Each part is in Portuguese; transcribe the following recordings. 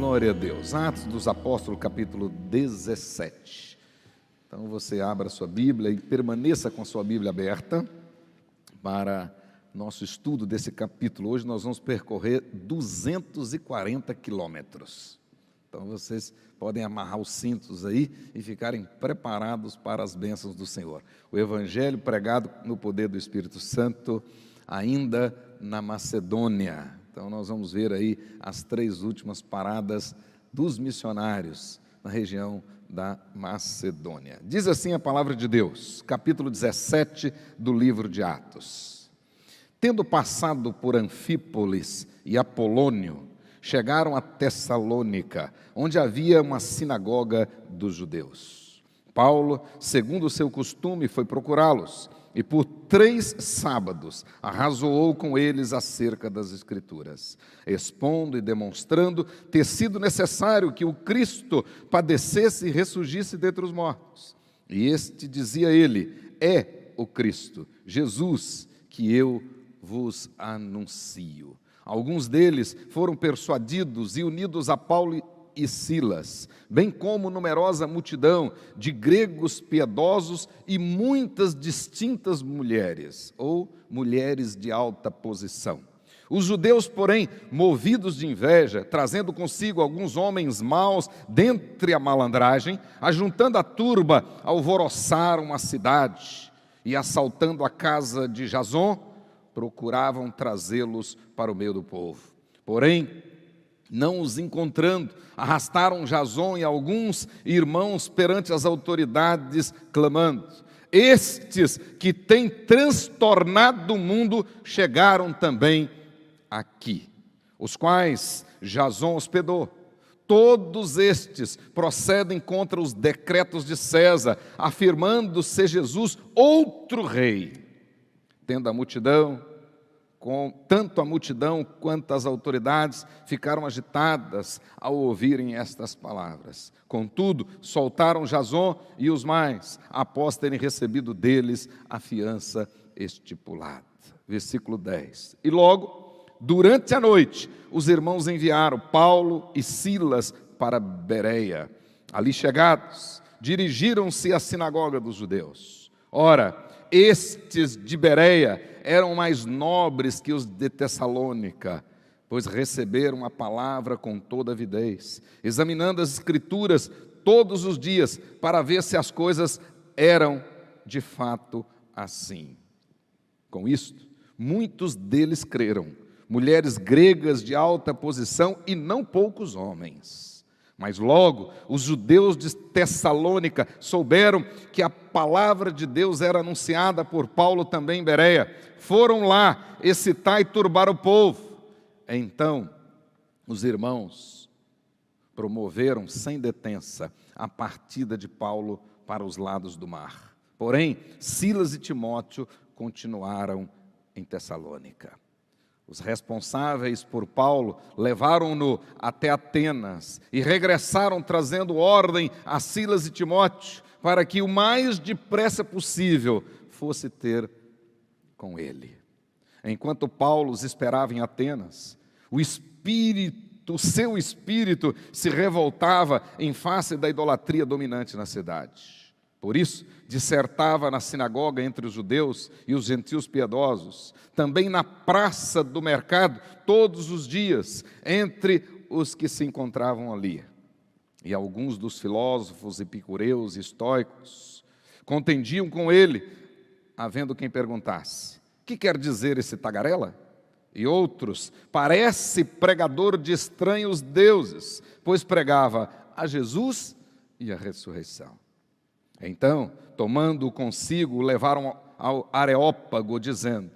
Glória a Deus. Atos dos Apóstolos, capítulo 17. Então você abra a sua Bíblia e permaneça com a sua Bíblia aberta para nosso estudo desse capítulo. Hoje nós vamos percorrer 240 quilômetros. Então vocês podem amarrar os cintos aí e ficarem preparados para as bênçãos do Senhor. O Evangelho pregado no poder do Espírito Santo, ainda na Macedônia. Então nós vamos ver aí as 3 últimas paradas dos missionários na região da Macedônia. Diz assim a palavra de Deus, capítulo 17 do livro de Atos. Tendo passado por Anfípolis e Apolônio, chegaram a Tessalônica, onde havia uma sinagoga dos judeus. Paulo, segundo o seu costume, foi procurá-los, e por 3 sábados arrazoou com eles acerca das Escrituras, expondo e demonstrando ter sido necessário que o Cristo padecesse e ressurgisse dentre os mortos. E este, dizia ele, é o Cristo, Jesus, que eu vos anuncio. Alguns deles foram persuadidos e unidos a Paulo e Silas, bem como numerosa multidão de gregos piedosos e muitas distintas mulheres, ou mulheres de alta posição. Os judeus, porém, movidos de inveja, trazendo consigo alguns homens maus dentre a malandragem, ajuntando a turba, alvoroçaram a cidade e, assaltando a casa de Jason, procuravam trazê-los para o meio do povo. Porém, não os encontrando, arrastaram Jason e alguns irmãos perante as autoridades, clamando: estes que têm transtornado o mundo chegaram também aqui, os quais Jason hospedou. Todos estes procedem contra os decretos de César, afirmando ser Jesus outro rei. Tendo a multidão, tanto a multidão quanto as autoridades ficaram agitadas ao ouvirem estas palavras. Contudo, soltaram Jason e os mais, após terem recebido deles a fiança estipulada. Versículo 10. E logo, durante a noite, os irmãos enviaram Paulo e Silas para Bereia. Ali chegados, dirigiram-se à sinagoga dos judeus. Ora, estes de Bereia eram mais nobres que os de Tessalônica, pois receberam a palavra com toda avidez, examinando as Escrituras todos os dias, para ver se as coisas eram de fato assim. Com isto, muitos deles creram, mulheres gregas de alta posição e não poucos homens. Mas logo, os judeus de Tessalônica souberam que a palavra de Deus era anunciada por Paulo também em Bereia. Foram lá excitar e turbar o povo. Então, os irmãos promoveram sem detença a partida de Paulo para os lados do mar. Porém, Silas e Timóteo continuaram em Tessalônica. Os responsáveis por Paulo levaram-no até Atenas e regressaram trazendo ordem a Silas e Timóteo para que o mais depressa possível fosse ter com ele. Enquanto Paulo os esperava em Atenas, o seu espírito se revoltava em face da idolatria dominante na cidade. Por isso, dissertava na sinagoga entre os judeus e os gentios piedosos, também na praça do mercado, todos os dias, entre os que se encontravam ali. E alguns dos filósofos epicureus e estoicos contendiam com ele, havendo quem perguntasse: que quer dizer esse tagarela? E outros: parece pregador de estranhos deuses, pois pregava a Jesus e a ressurreição. Então, tomando-o consigo, levaram ao Areópago, dizendo: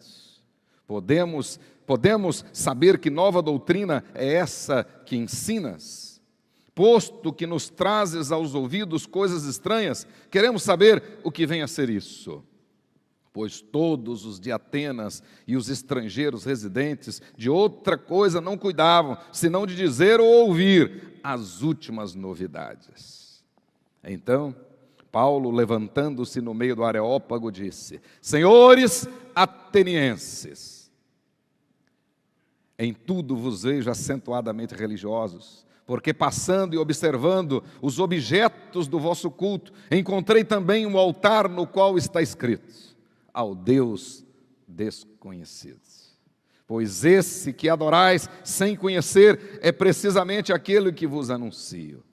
Podemos saber que nova doutrina é essa que ensinas? Posto que nos trazes aos ouvidos coisas estranhas, queremos saber o que vem a ser isso. Pois todos os de Atenas e os estrangeiros residentes de outra coisa não cuidavam, senão de dizer ou ouvir as últimas novidades. Então, Paulo, levantando-se no meio do Areópago, disse: Senhores atenienses, em tudo vos vejo acentuadamente religiosos, porque passando e observando os objetos do vosso culto, encontrei também um altar no qual está escrito: ao Deus desconhecido. Pois esse que adorais sem conhecer é precisamente aquele que vos anuncio.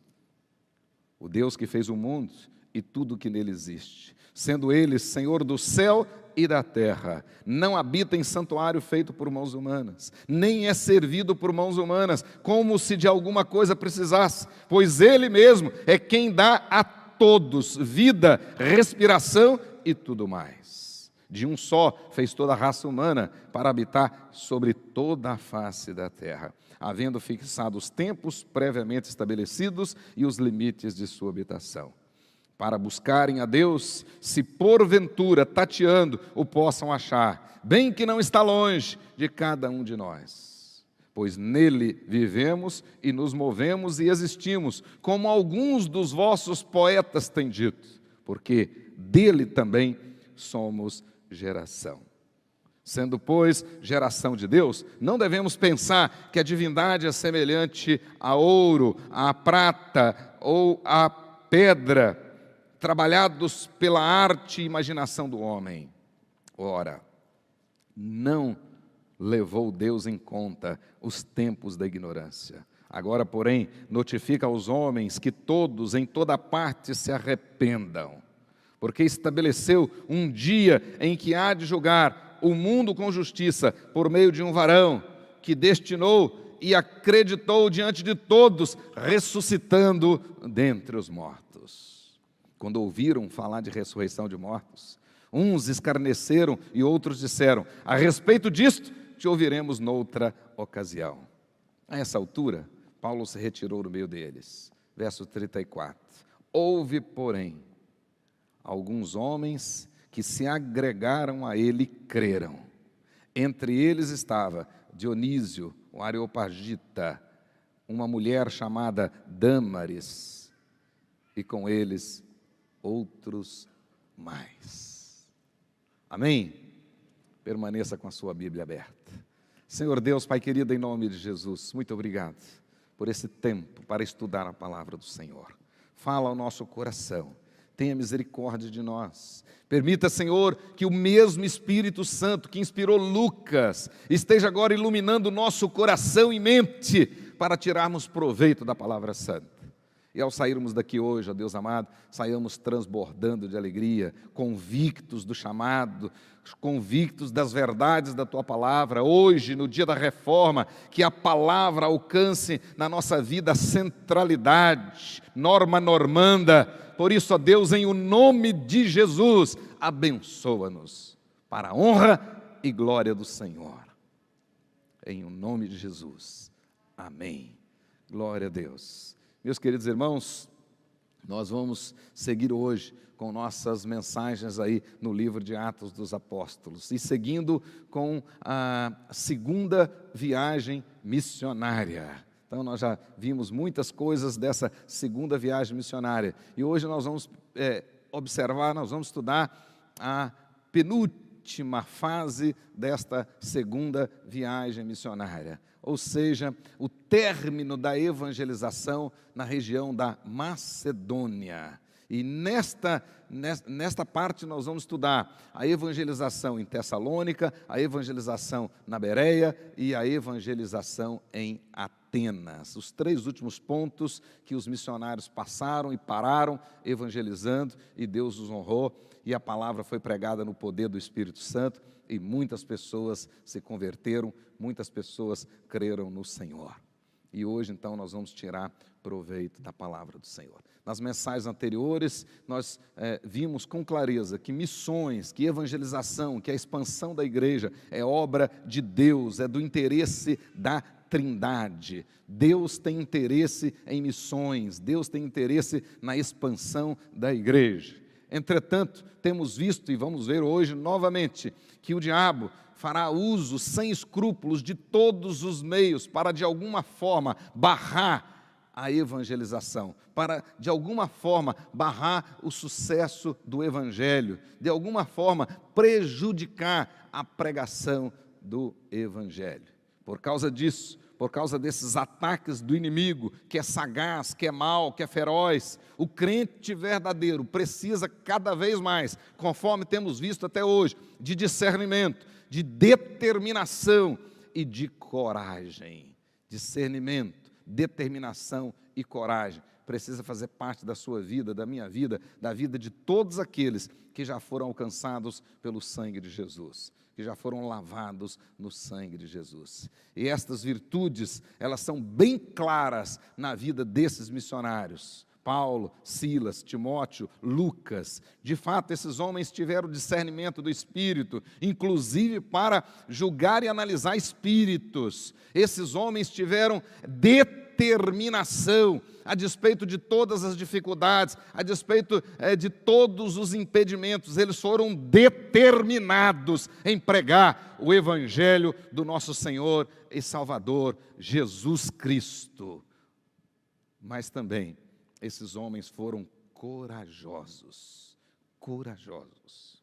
O Deus que fez o mundo e tudo que nele existe, sendo Ele Senhor do céu e da terra, não habita em santuário feito por mãos humanas, nem é servido por mãos humanas, como se de alguma coisa precisasse, pois Ele mesmo é quem dá a todos vida, respiração e tudo mais. De um só fez toda a raça humana para habitar sobre toda a face da terra, havendo fixado os tempos previamente estabelecidos e os limites de sua habitação, para buscarem a Deus, se porventura, tateando, o possam achar, bem que não está longe de cada um de nós. Pois nele vivemos e nos movemos e existimos, como alguns dos vossos poetas têm dito, porque dele também somos geração. Sendo, pois, geração de Deus, não devemos pensar que a divindade é semelhante a ouro, a prata ou a pedra, trabalhados pela arte e imaginação do homem. Ora, não levou Deus em conta os tempos da ignorância. Agora, porém, notifica aos homens que todos, em toda parte, se arrependam, porque estabeleceu um dia em que há de julgar o mundo com justiça, por meio de um varão que destinou e acreditou diante de todos, ressuscitando dentre os mortos. Quando ouviram falar de ressurreição de mortos, uns escarneceram e outros disseram: a respeito disto, te ouviremos noutra ocasião. A essa altura, Paulo se retirou do meio deles. Verso 34. Houve, porém, alguns homens que se agregaram a ele e creram. Entre eles estava Dionísio, o Areopagita, uma mulher chamada Dâmaris, e com eles outros mais. Amém? Permaneça com a sua Bíblia aberta. Senhor Deus, Pai querido, em nome de Jesus, muito obrigado por esse tempo para estudar a palavra do Senhor. Fala ao nosso coração, tenha misericórdia de nós. Permita, Senhor, que o mesmo Espírito Santo que inspirou Lucas esteja agora iluminando o nosso coração e mente para tirarmos proveito da palavra santa. E ao sairmos daqui hoje, ó Deus amado, saiamos transbordando de alegria, convictos do chamado, convictos das verdades da Tua palavra. Hoje, no dia da reforma, que a palavra alcance na nossa vida a centralidade, norma normanda. Por isso, ó Deus, em o nome de Jesus, abençoa-nos para a honra e glória do Senhor. Em o nome de Jesus. Amém. Glória a Deus. Meus queridos irmãos, nós vamos seguir hoje com nossas mensagens aí no livro de Atos dos Apóstolos e seguindo com a segunda viagem missionária. Então nós já vimos muitas coisas dessa segunda viagem missionária e hoje nós vamos observar, nós vamos estudar a penúltima fase desta segunda viagem missionária. Ou seja, o término da evangelização na região da Macedônia. E nesta parte nós vamos estudar a evangelização em Tessalônica, a evangelização na Bereia e a evangelização em Atenas. Os três últimos pontos que os missionários passaram e pararam evangelizando e Deus os honrou e a palavra foi pregada no poder do Espírito Santo e muitas pessoas se converteram, muitas pessoas creram no Senhor. E hoje, então, nós vamos tirar proveito da palavra do Senhor. Nas mensagens anteriores, nós vimos com clareza que missões, que evangelização, que a expansão da igreja é obra de Deus, é do interesse da Trindade. Deus tem interesse em missões, Deus tem interesse na expansão da igreja. Entretanto, temos visto e vamos ver hoje novamente que o diabo fará uso sem escrúpulos de todos os meios para de alguma forma barrar a evangelização, para de alguma forma barrar o sucesso do evangelho, de alguma forma prejudicar a pregação do evangelho. Por causa disso, por causa desses ataques do inimigo, que é sagaz, que é mau, que é feroz, o crente verdadeiro precisa cada vez mais, conforme temos visto até hoje, de discernimento, de determinação e de coragem. Discernimento, determinação e coragem precisa fazer parte da sua vida, da minha vida, da vida de todos aqueles que já foram alcançados pelo sangue de Jesus, que já foram lavados no sangue de Jesus. E estas virtudes, elas são bem claras na vida desses missionários. Paulo, Silas, Timóteo, Lucas. De fato, esses homens tiveram discernimento do Espírito, inclusive para julgar e analisar espíritos. Esses homens tiveram determinação, a despeito de todas as dificuldades, a despeito de todos os impedimentos. Eles foram determinados em pregar o Evangelho do nosso Senhor e Salvador, Jesus Cristo. Mas também, esses homens foram corajosos, corajosos.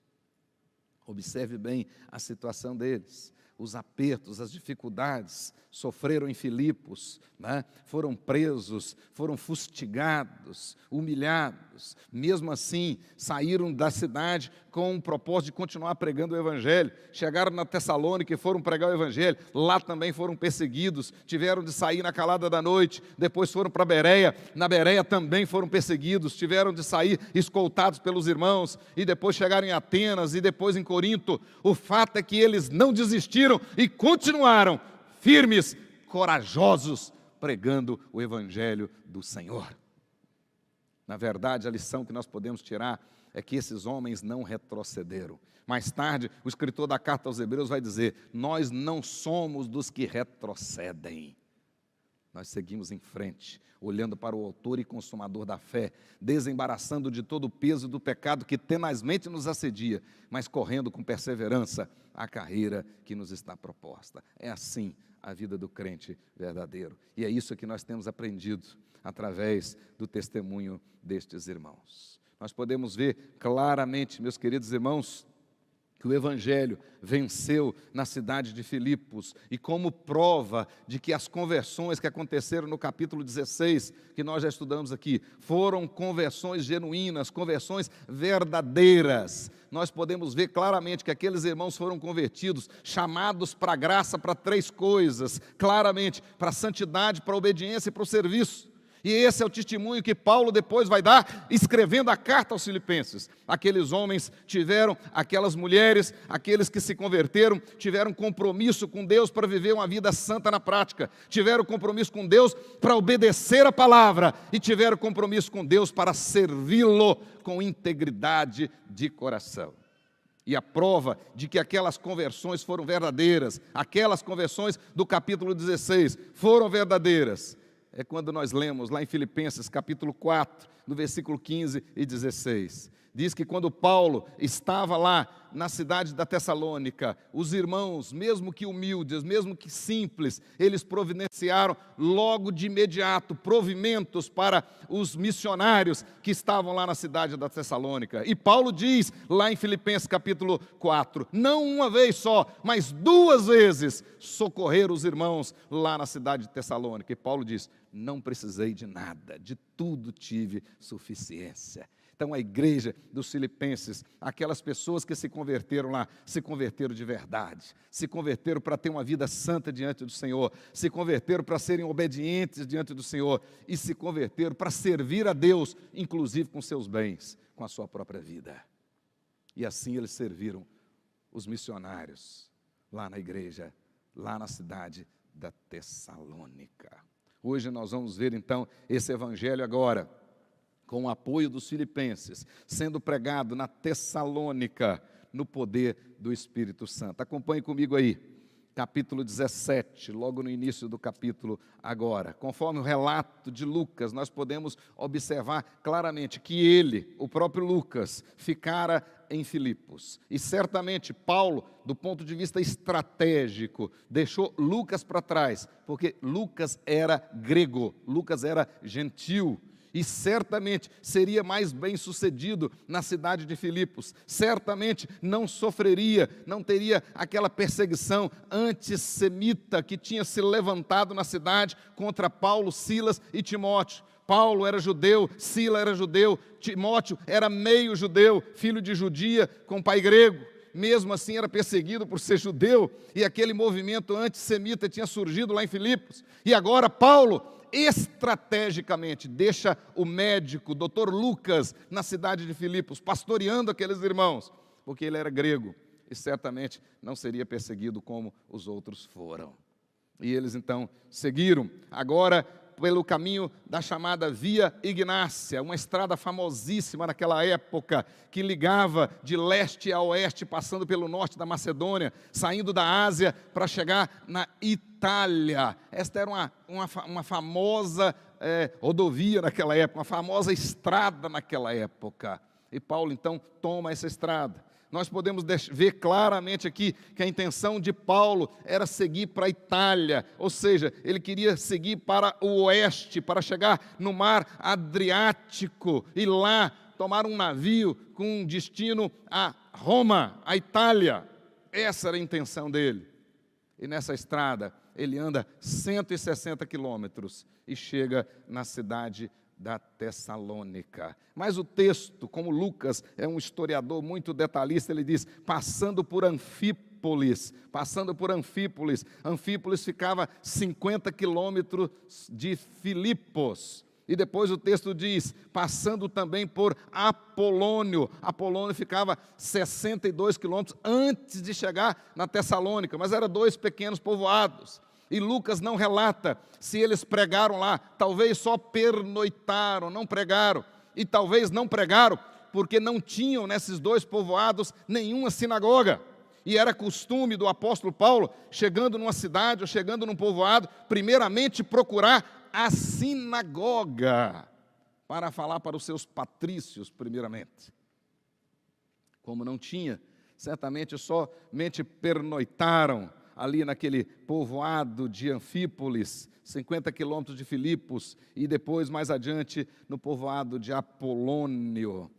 Observe bem a situação deles, os apertos, as dificuldades, sofreram em Filipos, né? Foram presos, foram fustigados, humilhados, mesmo assim saíram da cidade com o propósito de continuar pregando o Evangelho, chegaram na Tessalônica e foram pregar o Evangelho, lá também foram perseguidos, tiveram de sair na calada da noite, depois foram para Bereia, na Bereia também foram perseguidos, tiveram de sair escoltados pelos irmãos, e depois chegaram em Atenas, e depois em Corinto. O fato é que eles não desistiram e continuaram firmes, corajosos, pregando o Evangelho do Senhor. Na verdade, a lição que nós podemos tirar é que esses homens não retrocederam. Mais tarde, o escritor da carta aos Hebreus vai dizer: nós não somos dos que retrocedem. Nós seguimos em frente, olhando para o autor e consumador da fé, desembaraçando de todo o peso do pecado que tenazmente nos assedia, mas correndo com perseverança a carreira que nos está proposta. É assim a vida do crente verdadeiro. E é isso que nós temos aprendido através do testemunho destes irmãos. Nós podemos ver claramente, meus queridos irmãos, que o Evangelho venceu na cidade de Filipos, e como prova de que as conversões que aconteceram no capítulo 16, que nós já estudamos aqui, foram conversões genuínas, conversões verdadeiras. Nós podemos ver claramente que aqueles irmãos foram convertidos, chamados para a graça, para três coisas, claramente, para a santidade, para a obediência e para o serviço. E esse é o testemunho que Paulo depois vai dar, escrevendo a carta aos Filipenses. Aqueles homens tiveram, aquelas mulheres, aqueles que se converteram, tiveram compromisso com Deus para viver uma vida santa na prática. Tiveram compromisso com Deus para obedecer a palavra. E tiveram compromisso com Deus para servi-lo com integridade de coração. E a prova de que aquelas conversões foram verdadeiras, aquelas conversões do capítulo 16 foram verdadeiras, é quando nós lemos lá em Filipenses capítulo 4, no versículo 15 e 16. Diz que quando Paulo estava lá na cidade da Tessalônica, os irmãos, mesmo que humildes, mesmo que simples, eles providenciaram logo de imediato provimentos para os missionários que estavam lá na cidade da Tessalônica. E Paulo diz lá em Filipenses capítulo 4, não uma vez só, mas duas vezes socorreram os irmãos lá na cidade de Tessalônica. E Paulo diz: não precisei de nada, de tudo tive suficiência. Então a igreja dos Filipenses, aquelas pessoas que se converteram lá, se converteram de verdade, se converteram para ter uma vida santa diante do Senhor, se converteram para serem obedientes diante do Senhor e se converteram para servir a Deus, inclusive com seus bens, com a sua própria vida. E assim eles serviram os missionários lá na igreja, lá na cidade da Tessalônica. Hoje nós vamos ver então esse evangelho agora, com o apoio dos filipenses, sendo pregado na Tessalônica, no poder do Espírito Santo. Acompanhe comigo aí, capítulo 17, logo no início do capítulo agora. Conforme o relato de Lucas, nós podemos observar claramente que ele, o próprio Lucas, ficara em Filipos. E certamente Paulo, do ponto de vista estratégico, deixou Lucas para trás, porque Lucas era grego, Lucas era gentil. e certamente seria mais bem-sucedido na cidade de Filipos. Certamente não sofreria, não teria aquela perseguição antissemita que tinha se levantado na cidade contra Paulo, Silas e Timóteo. Paulo era judeu, Silas era judeu, Timóteo era meio judeu, filho de judia com pai grego. Mesmo assim era perseguido por ser judeu, e aquele movimento antissemita tinha surgido lá em Filipos. E agora Paulo, estrategicamente, deixa o médico, o doutor Lucas, na cidade de Filipos, pastoreando aqueles irmãos, porque ele era grego, e certamente não seria perseguido como os outros foram. E eles então seguiram, agora pelo caminho da chamada Via Ignácia, uma estrada famosíssima naquela época, que ligava de leste a oeste, passando pelo norte da Macedônia, saindo da Ásia para chegar na Itália. Esta era uma famosa rodovia naquela época, uma famosa estrada naquela época. E Paulo então toma essa estrada. Nós podemos ver claramente aqui que a intenção de Paulo era seguir para a Itália, ou seja, ele queria seguir para o oeste, para chegar no mar Adriático e lá tomar um navio com destino a Roma, a Itália. Essa era a intenção dele. E nessa estrada ele anda 160 quilômetros e chega na cidade da Tessalônica. Mas o texto, como Lucas é um historiador muito detalhista, ele diz, passando por Anfípolis. Anfípolis ficava 50 quilômetros de Filipos. E depois o texto diz, passando também por Apolônio. Apolônio ficava 62 quilômetros antes de chegar na Tessalônica, mas eram 2 pequenos povoados. E Lucas não relata se eles pregaram lá, talvez só pernoitaram, não pregaram. E talvez não pregaram porque não tinham nesses 2 povoados nenhuma sinagoga. E era costume do apóstolo Paulo, chegando numa cidade ou chegando num povoado, primeiramente procurar a sinagoga, para falar para os seus patrícios primeiramente. Como não tinha, certamente somente pernoitaram ali naquele povoado de Anfípolis, 50 quilômetros de Filipos, e depois, mais adiante, no povoado de Apolônia,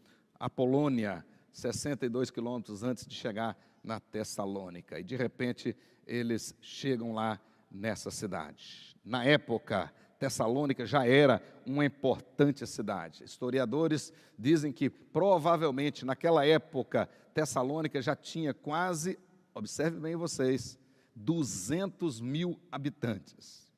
62 quilômetros antes de chegar na Tessalônica. E, de repente, eles chegam lá nessa cidade. Na época, Tessalônica já era uma importante cidade. Historiadores dizem que, provavelmente, naquela época, Tessalônica já tinha quase, observe bem vocês, 200 mil habitantes,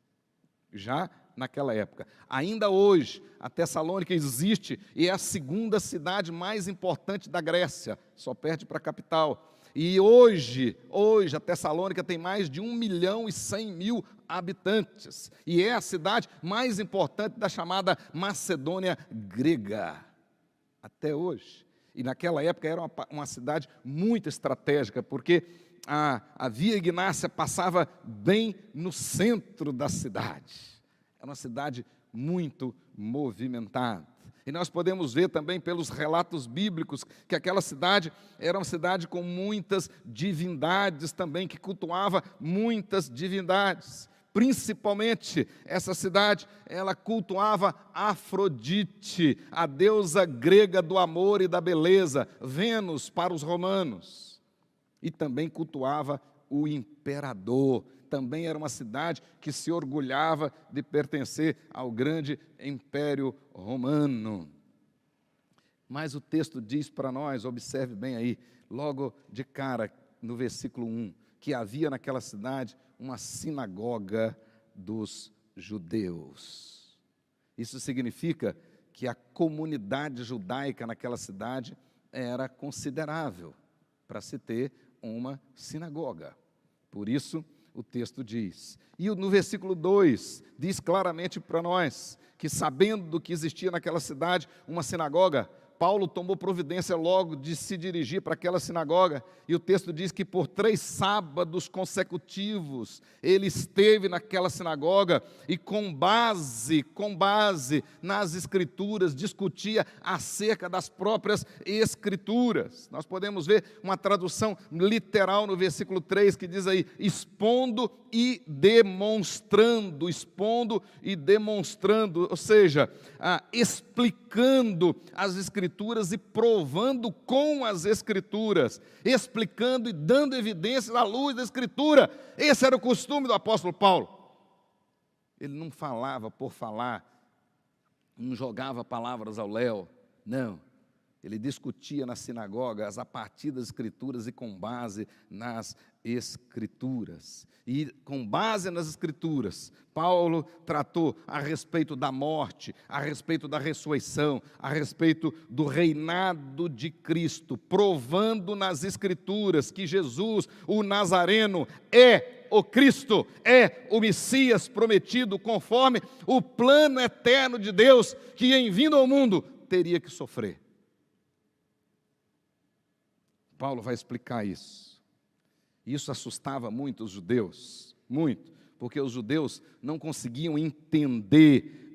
já naquela época. Ainda hoje, a Tessalônica existe e é a segunda cidade mais importante da Grécia, só perde para a capital. E hoje a Tessalônica tem mais de 1.100.000 habitantes, e é a cidade mais importante da chamada Macedônia grega, até hoje. E naquela época era uma cidade muito estratégica, porque a Via Ignácia passava bem no centro da cidade. Era uma cidade muito movimentada. E nós podemos ver também pelos relatos bíblicos que aquela cidade era uma cidade com muitas divindades também, que cultuava muitas divindades. Principalmente essa cidade, ela cultuava Afrodite, a deusa grega do amor e da beleza, Vênus para os romanos. E também cultuava o imperador. Também era uma cidade que se orgulhava de pertencer ao grande império romano. Mas o texto diz para nós, observe bem aí, logo de cara, no versículo 1, que havia naquela cidade uma sinagoga dos judeus. Isso significa que a comunidade judaica naquela cidade era considerável para se ter uma sinagoga. Por isso, o texto diz. E no versículo 2, diz claramente para nós que, sabendo que existia naquela cidade uma sinagoga, Paulo tomou providência logo de se dirigir para aquela sinagoga, e o texto diz que por 3 sábados consecutivos ele esteve naquela sinagoga e com base nas Escrituras, discutia acerca das próprias Escrituras. Nós podemos ver uma tradução literal no versículo 3 que diz aí, expondo e demonstrando, ou seja, explicando as Escrituras e provando com as Escrituras, explicando e dando evidências à luz da Escritura. Esse era o costume do apóstolo Paulo. Ele não falava por falar, não jogava palavras ao léu, não. Ele discutia nas sinagogas a partir das Escrituras e com base nas Escrituras. E com base nas Escrituras, Paulo tratou a respeito da morte, a respeito da ressurreição, a respeito do reinado de Cristo, provando nas Escrituras que Jesus, o Nazareno, é o Cristo, é o Messias prometido conforme o plano eterno de Deus, que em vindo ao mundo teria que sofrer. Paulo vai explicar isso. Isso assustava muito os judeus, muito, porque os judeus não conseguiam entender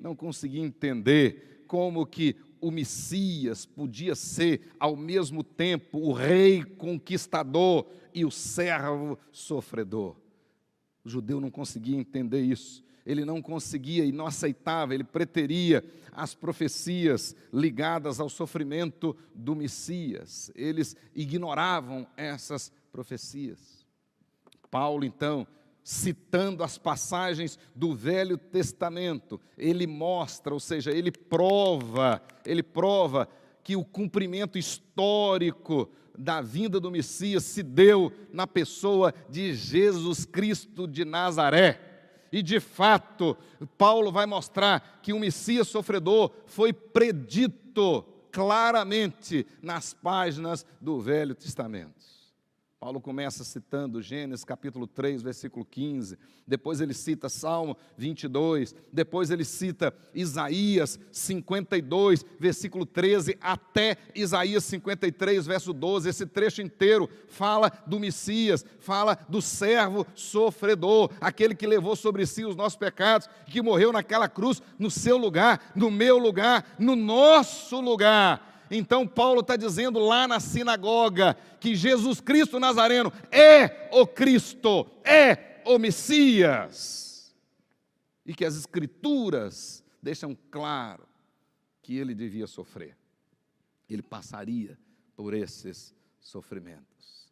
como que o Messias podia ser, ao mesmo tempo, o rei conquistador e o servo sofredor. O judeu não conseguia entender isso. Ele não conseguia e não aceitava, ele preteria as profecias ligadas ao sofrimento do Messias. Eles ignoravam essas profecias. Paulo, então, citando as passagens do Velho Testamento, ele mostra, ou seja, ele prova que o cumprimento histórico da vinda do Messias se deu na pessoa de Jesus Cristo de Nazaré. E, de fato, Paulo vai mostrar que o Messias sofredor foi predito claramente nas páginas do Velho Testamento. Paulo começa citando Gênesis capítulo 3, versículo 15, depois ele cita Salmo 22, depois ele cita Isaías 52, versículo 13, até Isaías 53, verso 12, esse trecho inteiro fala do Messias, fala do servo sofredor, aquele que levou sobre si os nossos pecados, que morreu naquela cruz, no seu lugar, no meu lugar, no nosso lugar. Então Paulo está dizendo lá na sinagoga que Jesus Cristo Nazareno é o Cristo, é o Messias. E que as Escrituras deixam claro que ele devia sofrer. Ele passaria por esses sofrimentos.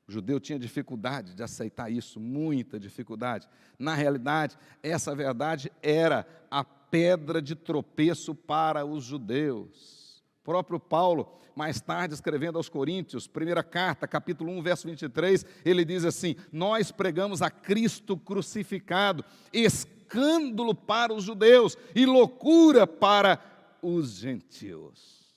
O judeu tinha dificuldade de aceitar isso, muita dificuldade. Na realidade, essa verdade era a pedra de tropeço para os judeus. O próprio Paulo, mais tarde, escrevendo aos Coríntios, primeira carta, capítulo 1, verso 23, ele diz assim, nós pregamos a Cristo crucificado, escândalo para os judeus e loucura para os gentios.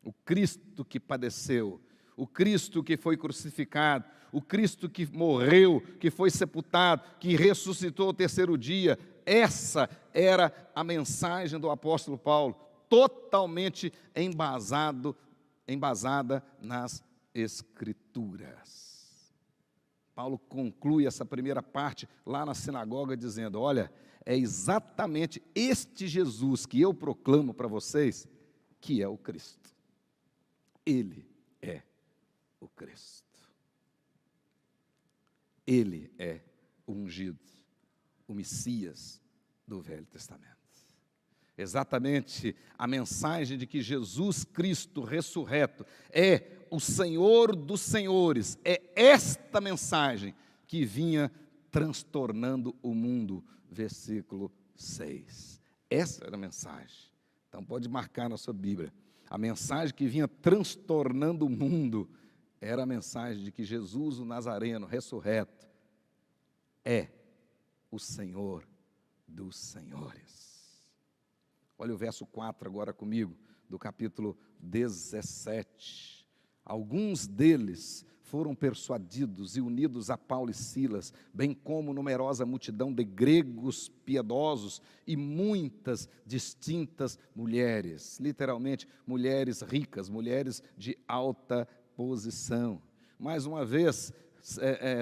O Cristo que padeceu, o Cristo que foi crucificado, o Cristo que morreu, que foi sepultado, que ressuscitou ao 3º dia, essa era a mensagem do apóstolo Paulo, totalmente embasada nas Escrituras. Paulo conclui essa primeira parte lá na sinagoga dizendo, olha, é exatamente este Jesus que eu proclamo para vocês, que é o Cristo. Ele é o Cristo. Ele é o ungido, o Messias do Velho Testamento. Exatamente a mensagem de que Jesus Cristo ressurreto é o Senhor dos senhores, é esta mensagem que vinha transtornando o mundo, versículo 6. Essa era a mensagem. Então pode marcar na sua Bíblia. A mensagem que vinha transtornando o mundo era a mensagem de que Jesus, o Nazareno, ressurreto, é o Senhor dos senhores. Olha o verso 4 agora comigo, do capítulo 17. Alguns deles foram persuadidos e unidos a Paulo e Silas, bem como numerosa multidão de gregos piedosos e muitas distintas mulheres, literalmente mulheres ricas, mulheres de alta posição. Mais uma vez,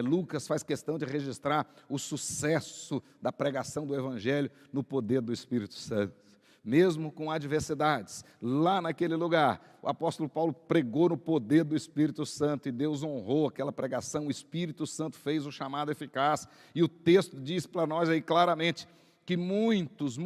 Lucas faz questão de registrar o sucesso da pregação do Evangelho no poder do Espírito Santo. Mesmo com adversidades, lá naquele lugar, o apóstolo Paulo pregou no poder do Espírito Santo e Deus honrou aquela pregação, o Espírito Santo fez o chamado eficaz. E o texto diz para nós aí claramente que muitos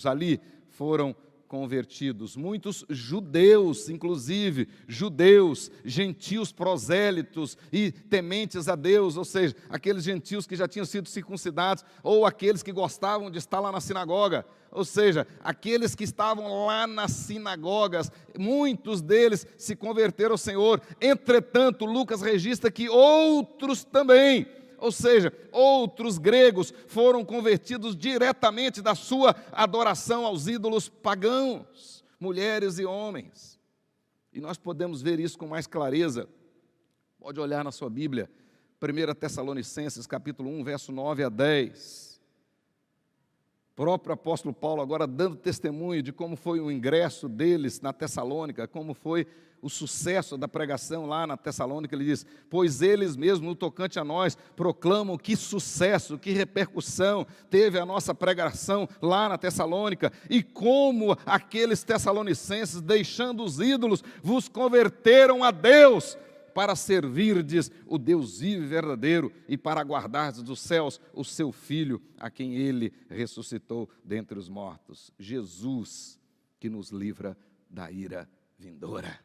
ali foram convertidos, muitos judeus, inclusive judeus, gentios prosélitos e tementes a Deus, ou seja, aqueles gentios que já tinham sido circuncidados, ou aqueles que gostavam de estar lá na sinagoga, ou seja, aqueles que estavam lá nas sinagogas, muitos deles se converteram ao Senhor. Entretanto, Lucas registra que outros também, ou seja, outros gregos foram convertidos diretamente da sua adoração aos ídolos pagãos, mulheres e homens. E nós podemos ver isso com mais clareza. Pode olhar na sua Bíblia, 1 Tessalonicenses, capítulo 1, verso 9 a 10. O próprio apóstolo Paulo agora dando testemunho de como foi o ingresso deles na Tessalônica, como foi o sucesso da pregação lá na Tessalônica. Ele diz: pois eles mesmos, no tocante a nós, proclamam que sucesso, que repercussão teve a nossa pregação lá na Tessalônica, e como aqueles tessalonicenses, deixando os ídolos, vos converteram a Deus, para servirdes o Deus vivo e verdadeiro, e para aguardardes dos céus o seu Filho, a quem Ele ressuscitou dentre os mortos, Jesus, que nos livra da ira vindoura.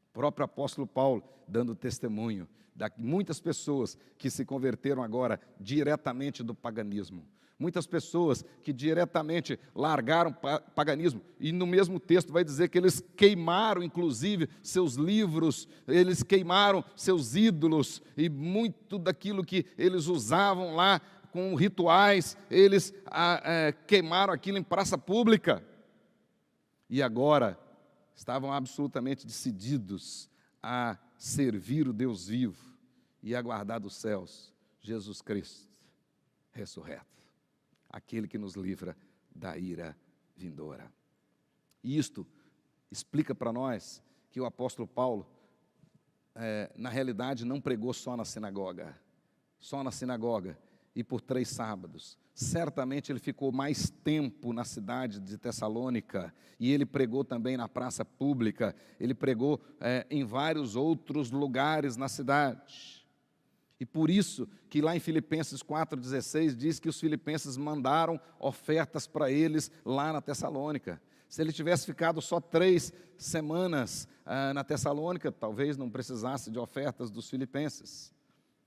O próprio apóstolo Paulo dando testemunho de muitas pessoas que se converteram agora diretamente do paganismo. Muitas pessoas que diretamente largaram o paganismo, e no mesmo texto vai dizer que eles queimaram, inclusive, seus livros, eles queimaram seus ídolos, e muito daquilo que eles usavam lá com rituais, eles queimaram aquilo em praça pública, e agora estavam absolutamente decididos a servir o Deus vivo e aguardar dos céus Jesus Cristo ressurreto, aquele que nos livra da ira vindoura. E isto explica para nós que o apóstolo Paulo, na realidade, não pregou só na sinagoga, e por 3 sábados. Certamente ele ficou mais tempo na cidade de Tessalônica, e ele pregou também na praça pública, ele pregou em vários outros lugares na cidade. E por isso que lá em Filipenses 4,16 diz que os filipenses mandaram ofertas para eles lá na Tessalônica. Se ele tivesse ficado só 3 semanas na Tessalônica, talvez não precisasse de ofertas dos filipenses,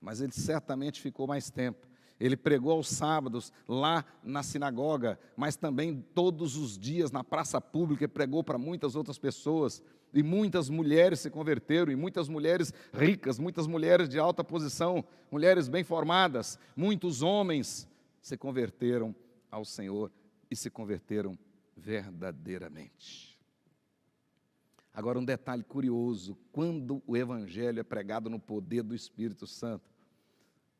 mas ele certamente ficou mais tempo. Ele pregou aos sábados lá na sinagoga, mas também todos os dias na praça pública, pregou para muitas outras pessoas, e muitas mulheres se converteram, e muitas mulheres ricas, muitas mulheres de alta posição, mulheres bem formadas, muitos homens se converteram ao Senhor e se converteram verdadeiramente. Agora, um detalhe curioso: quando o Evangelho é pregado no poder do Espírito Santo,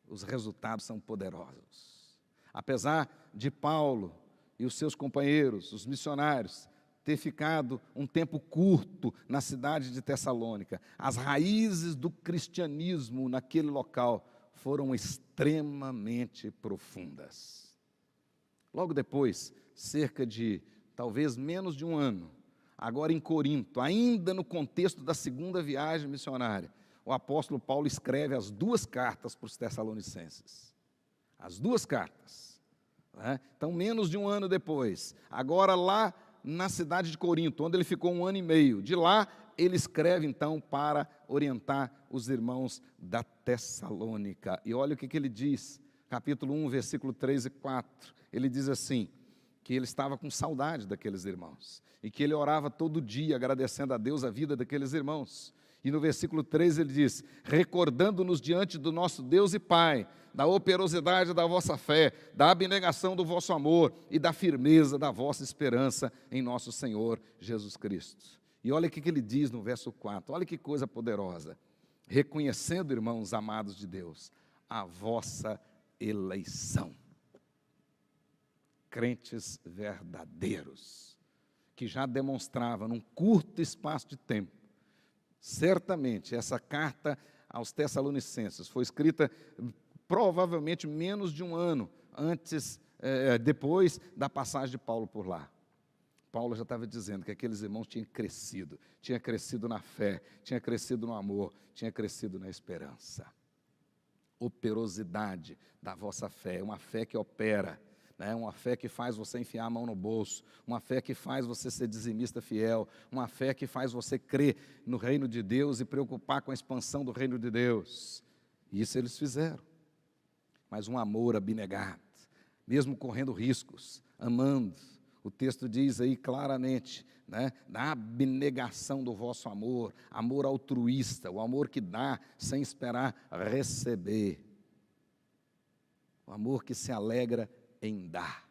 os resultados são poderosos. Apesar de Paulo e os seus companheiros, os missionários, ter ficado um tempo curto na cidade de Tessalônica, as raízes do cristianismo naquele local foram extremamente profundas. Logo depois, cerca de, talvez menos de um ano, agora em Corinto, ainda no contexto da segunda viagem missionária, o apóstolo Paulo escreve as 2 cartas para os Tessalonicenses. As 2 cartas. Então, menos de um ano depois, agora lá na cidade de Corinto, onde ele ficou 1 ano e meio, de lá ele escreve então para orientar os irmãos da Tessalônica. E olha o que ele diz, capítulo 1, versículo 3 e 4. Ele diz assim, que ele estava com saudade daqueles irmãos, e que ele orava todo dia, agradecendo a Deus a vida daqueles irmãos. E no versículo 3 ele diz: recordando-nos diante do nosso Deus e Pai, da operosidade da vossa fé, da abnegação do vosso amor e da firmeza da vossa esperança em nosso Senhor Jesus Cristo. E olha o que ele diz no verso 4, olha que coisa poderosa. reconhecendo, irmãos amados de Deus, a vossa eleição. Crentes verdadeiros, que já demonstravam num curto espaço de tempo. Certamente, essa carta aos Tessalonicenses foi escrita provavelmente menos de um ano depois da passagem de Paulo por lá. Paulo já estava dizendo que aqueles irmãos tinham crescido na fé, tinha crescido no amor, tinha crescido na esperança. Operosidade da vossa fé, uma fé que opera, né? Uma fé que faz você enfiar a mão no bolso, uma fé que faz você ser dizimista fiel, uma fé que faz você crer no reino de Deus e preocupar com a expansão do reino de Deus. Isso eles fizeram. Mas um amor abnegado, mesmo correndo riscos, amando. O texto diz aí claramente, né, da abnegação do vosso amor, amor altruísta, o amor que dá sem esperar receber. O amor que se alegra em dar.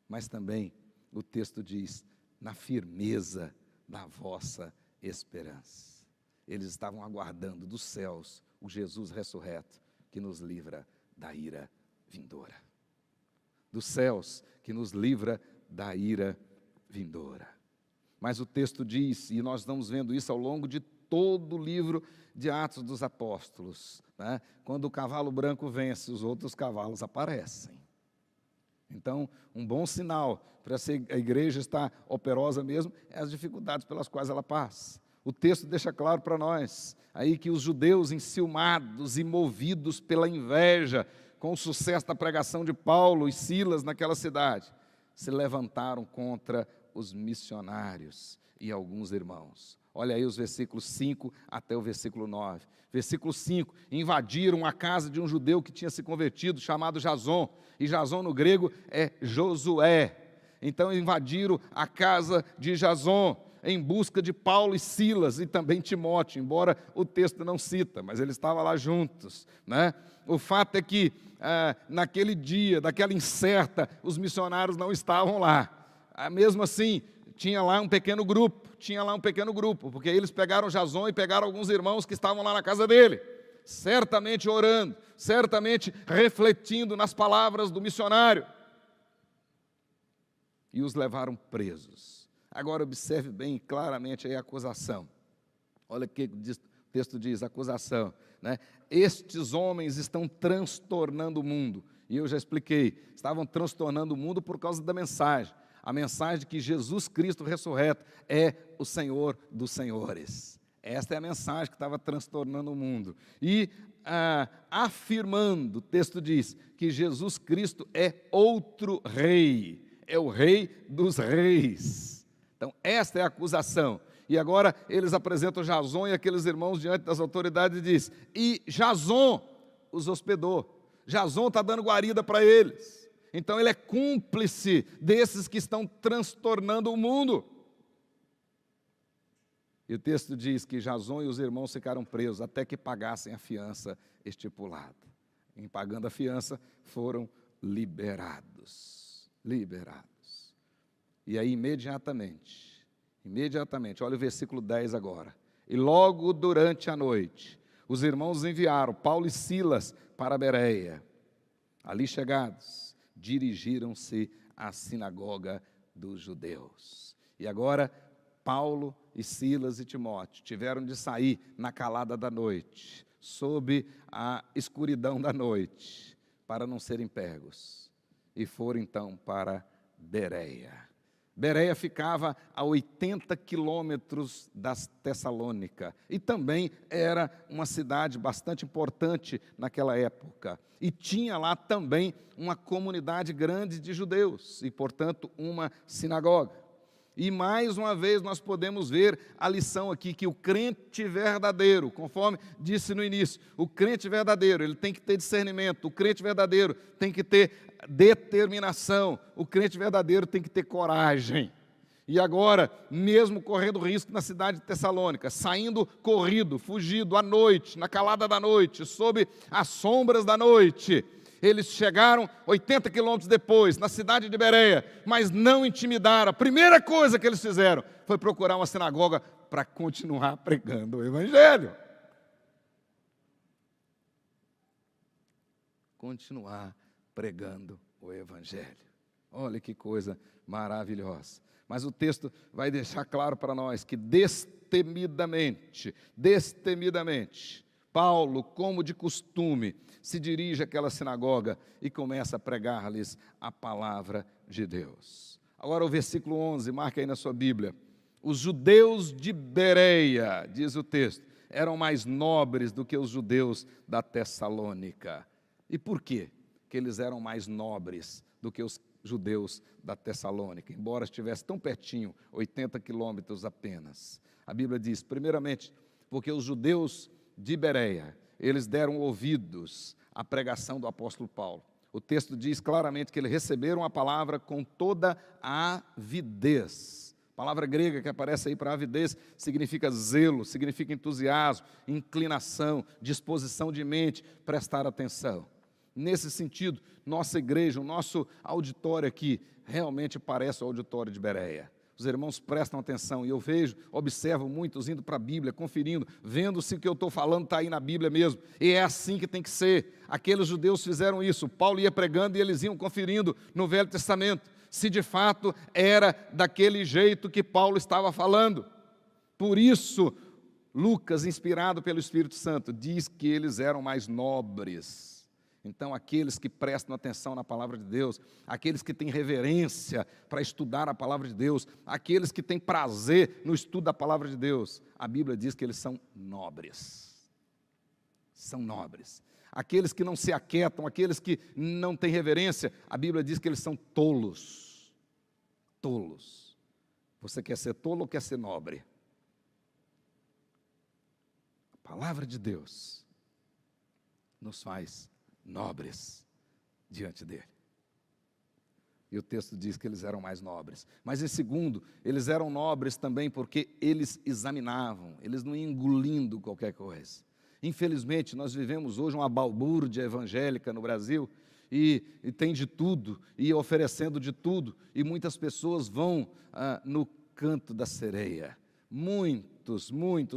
Mas também o texto diz, na firmeza da vossa esperança. Eles estavam aguardando dos céus o Jesus ressurreto que nos livra da ira vindoura. Dos céus que nos livra da ira vindoura. Mas o texto diz, e nós estamos vendo isso ao longo de todo o livro de Atos dos Apóstolos, né? Quando o cavalo branco vence, os outros cavalos aparecem. Então, um bom sinal para a igreja estar operosa mesmo é as dificuldades pelas quais ela passa. O texto deixa claro para nós aí que os judeus enciumados e movidos pela inveja com o sucesso da pregação de Paulo e Silas naquela cidade, se levantaram contra os missionários e alguns irmãos. Olha aí os versículos 5 até o versículo 9. Versículo 5, invadiram a casa de um judeu que tinha se convertido, chamado Jason, e Jason no grego é Josué. Então invadiram a casa de Jason, em busca de Paulo e Silas, e também Timóteo, embora o texto não cita, mas ele estava lá juntos, né? O fato é que, naquele dia, daquela incerta, os missionários não estavam lá. Mesmo assim, tinha lá um pequeno grupo, porque eles pegaram Jason e pegaram alguns irmãos que estavam lá na casa dele, certamente orando, certamente refletindo nas palavras do missionário, e os levaram presos. Agora observe bem claramente aí a acusação. Olha o que o texto diz, acusação, né? Estes homens estão transtornando o mundo. E eu já expliquei, estavam transtornando o mundo por causa da mensagem. A mensagem de que Jesus Cristo ressurreto é o Senhor dos senhores. Esta é a mensagem que estava transtornando o mundo. E afirmando, o texto diz, que Jesus Cristo é outro rei, é o rei dos reis. Então, esta é a acusação. E agora eles apresentam Jason e aqueles irmãos diante das autoridades e diz, e Jason os hospedou. Jason está dando guarida para eles. Então ele é cúmplice desses que estão transtornando o mundo. E o texto diz que Jason e os irmãos ficaram presos até que pagassem a fiança estipulada. Em pagando a fiança, foram liberados. Liberados. E aí imediatamente, olha o versículo 10 agora. E logo durante a noite, os irmãos enviaram Paulo e Silas para Bereia. Ali chegados, dirigiram-se à sinagoga dos judeus. E agora, Paulo e Silas e Timóteo tiveram de sair na calada da noite, sob a escuridão da noite, para não serem pegos. E foram então para Bereia. Bereia ficava a 80 quilômetros da Tessalônica e também era uma cidade bastante importante naquela época. E tinha lá também uma comunidade grande de judeus e, portanto, uma sinagoga. E mais uma vez nós podemos ver a lição aqui, que o crente verdadeiro, conforme disse no início, o crente verdadeiro, ele tem que ter discernimento, o crente verdadeiro tem que ter determinação, o crente verdadeiro tem que ter coragem. E agora, mesmo correndo risco na cidade de Tessalônica, saindo corrido, fugido à noite, na calada da noite, sob as sombras da noite, eles chegaram 80 quilômetros depois, na cidade de Bereia, mas não intimidaram. A primeira coisa que eles fizeram foi procurar uma sinagoga para continuar pregando o Evangelho. Continuar pregando o Evangelho. Olha que coisa maravilhosa. Mas o texto vai deixar claro para nós que destemidamente, Paulo, como de costume, se dirige àquela sinagoga e começa a pregar-lhes a palavra de Deus. Agora o versículo 11, marca aí na sua Bíblia. Os judeus de Bereia, diz o texto, eram mais nobres do que os judeus da Tessalônica. E por quê que eles eram mais nobres do que os judeus da Tessalônica, embora estivesse tão pertinho, 80 quilômetros apenas? A Bíblia diz, primeiramente, porque os judeus de Bereia, eles deram ouvidos à pregação do apóstolo Paulo. O texto diz claramente que eles receberam a palavra com toda a avidez. A palavra grega que aparece aí para avidez significa zelo, significa entusiasmo, inclinação, disposição de mente, prestar atenção. Nesse sentido, nossa igreja, o nosso auditório aqui, realmente parece o auditório de Bereia. Os irmãos prestam atenção e eu observo muitos indo para a Bíblia, conferindo, vendo se o que eu estou falando está aí na Bíblia mesmo. E é assim que tem que ser. Aqueles judeus fizeram isso. Paulo ia pregando e eles iam conferindo no Velho Testamento se de fato era daquele jeito que Paulo estava falando. Por isso, Lucas, inspirado pelo Espírito Santo, diz que eles eram mais nobres. Então, aqueles que prestam atenção na palavra de Deus, aqueles que têm reverência para estudar a palavra de Deus, aqueles que têm prazer no estudo da palavra de Deus, a Bíblia diz que eles são nobres. São nobres. Aqueles que não se aquietam, aqueles que não têm reverência, a Bíblia diz que eles são tolos. Tolos. Você quer ser tolo ou quer ser nobre? A palavra de Deus nos faz nobres diante dele. E o texto diz que eles eram mais nobres. Mas em segundo, eles eram nobres também porque eles examinavam, eles não iam engolindo qualquer coisa. Infelizmente, nós vivemos hoje uma balbúrdia evangélica no Brasil e tem de tudo, e oferecendo de tudo, e muitas pessoas vão no canto da sereia. Muitos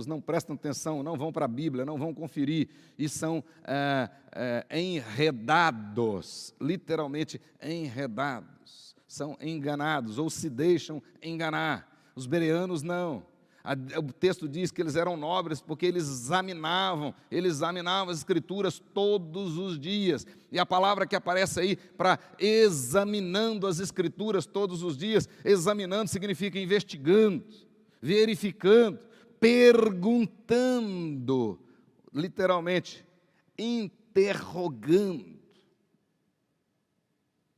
não prestam atenção, não vão para a Bíblia, não vão conferir e são enredados, literalmente enredados, são enganados ou se deixam enganar. Os bereanos não. O texto diz que eles eram nobres porque eles examinavam as Escrituras todos os dias. E a palavra que aparece aí para examinando as Escrituras todos os dias, examinando significa investigando, verificando, perguntando, literalmente, interrogando.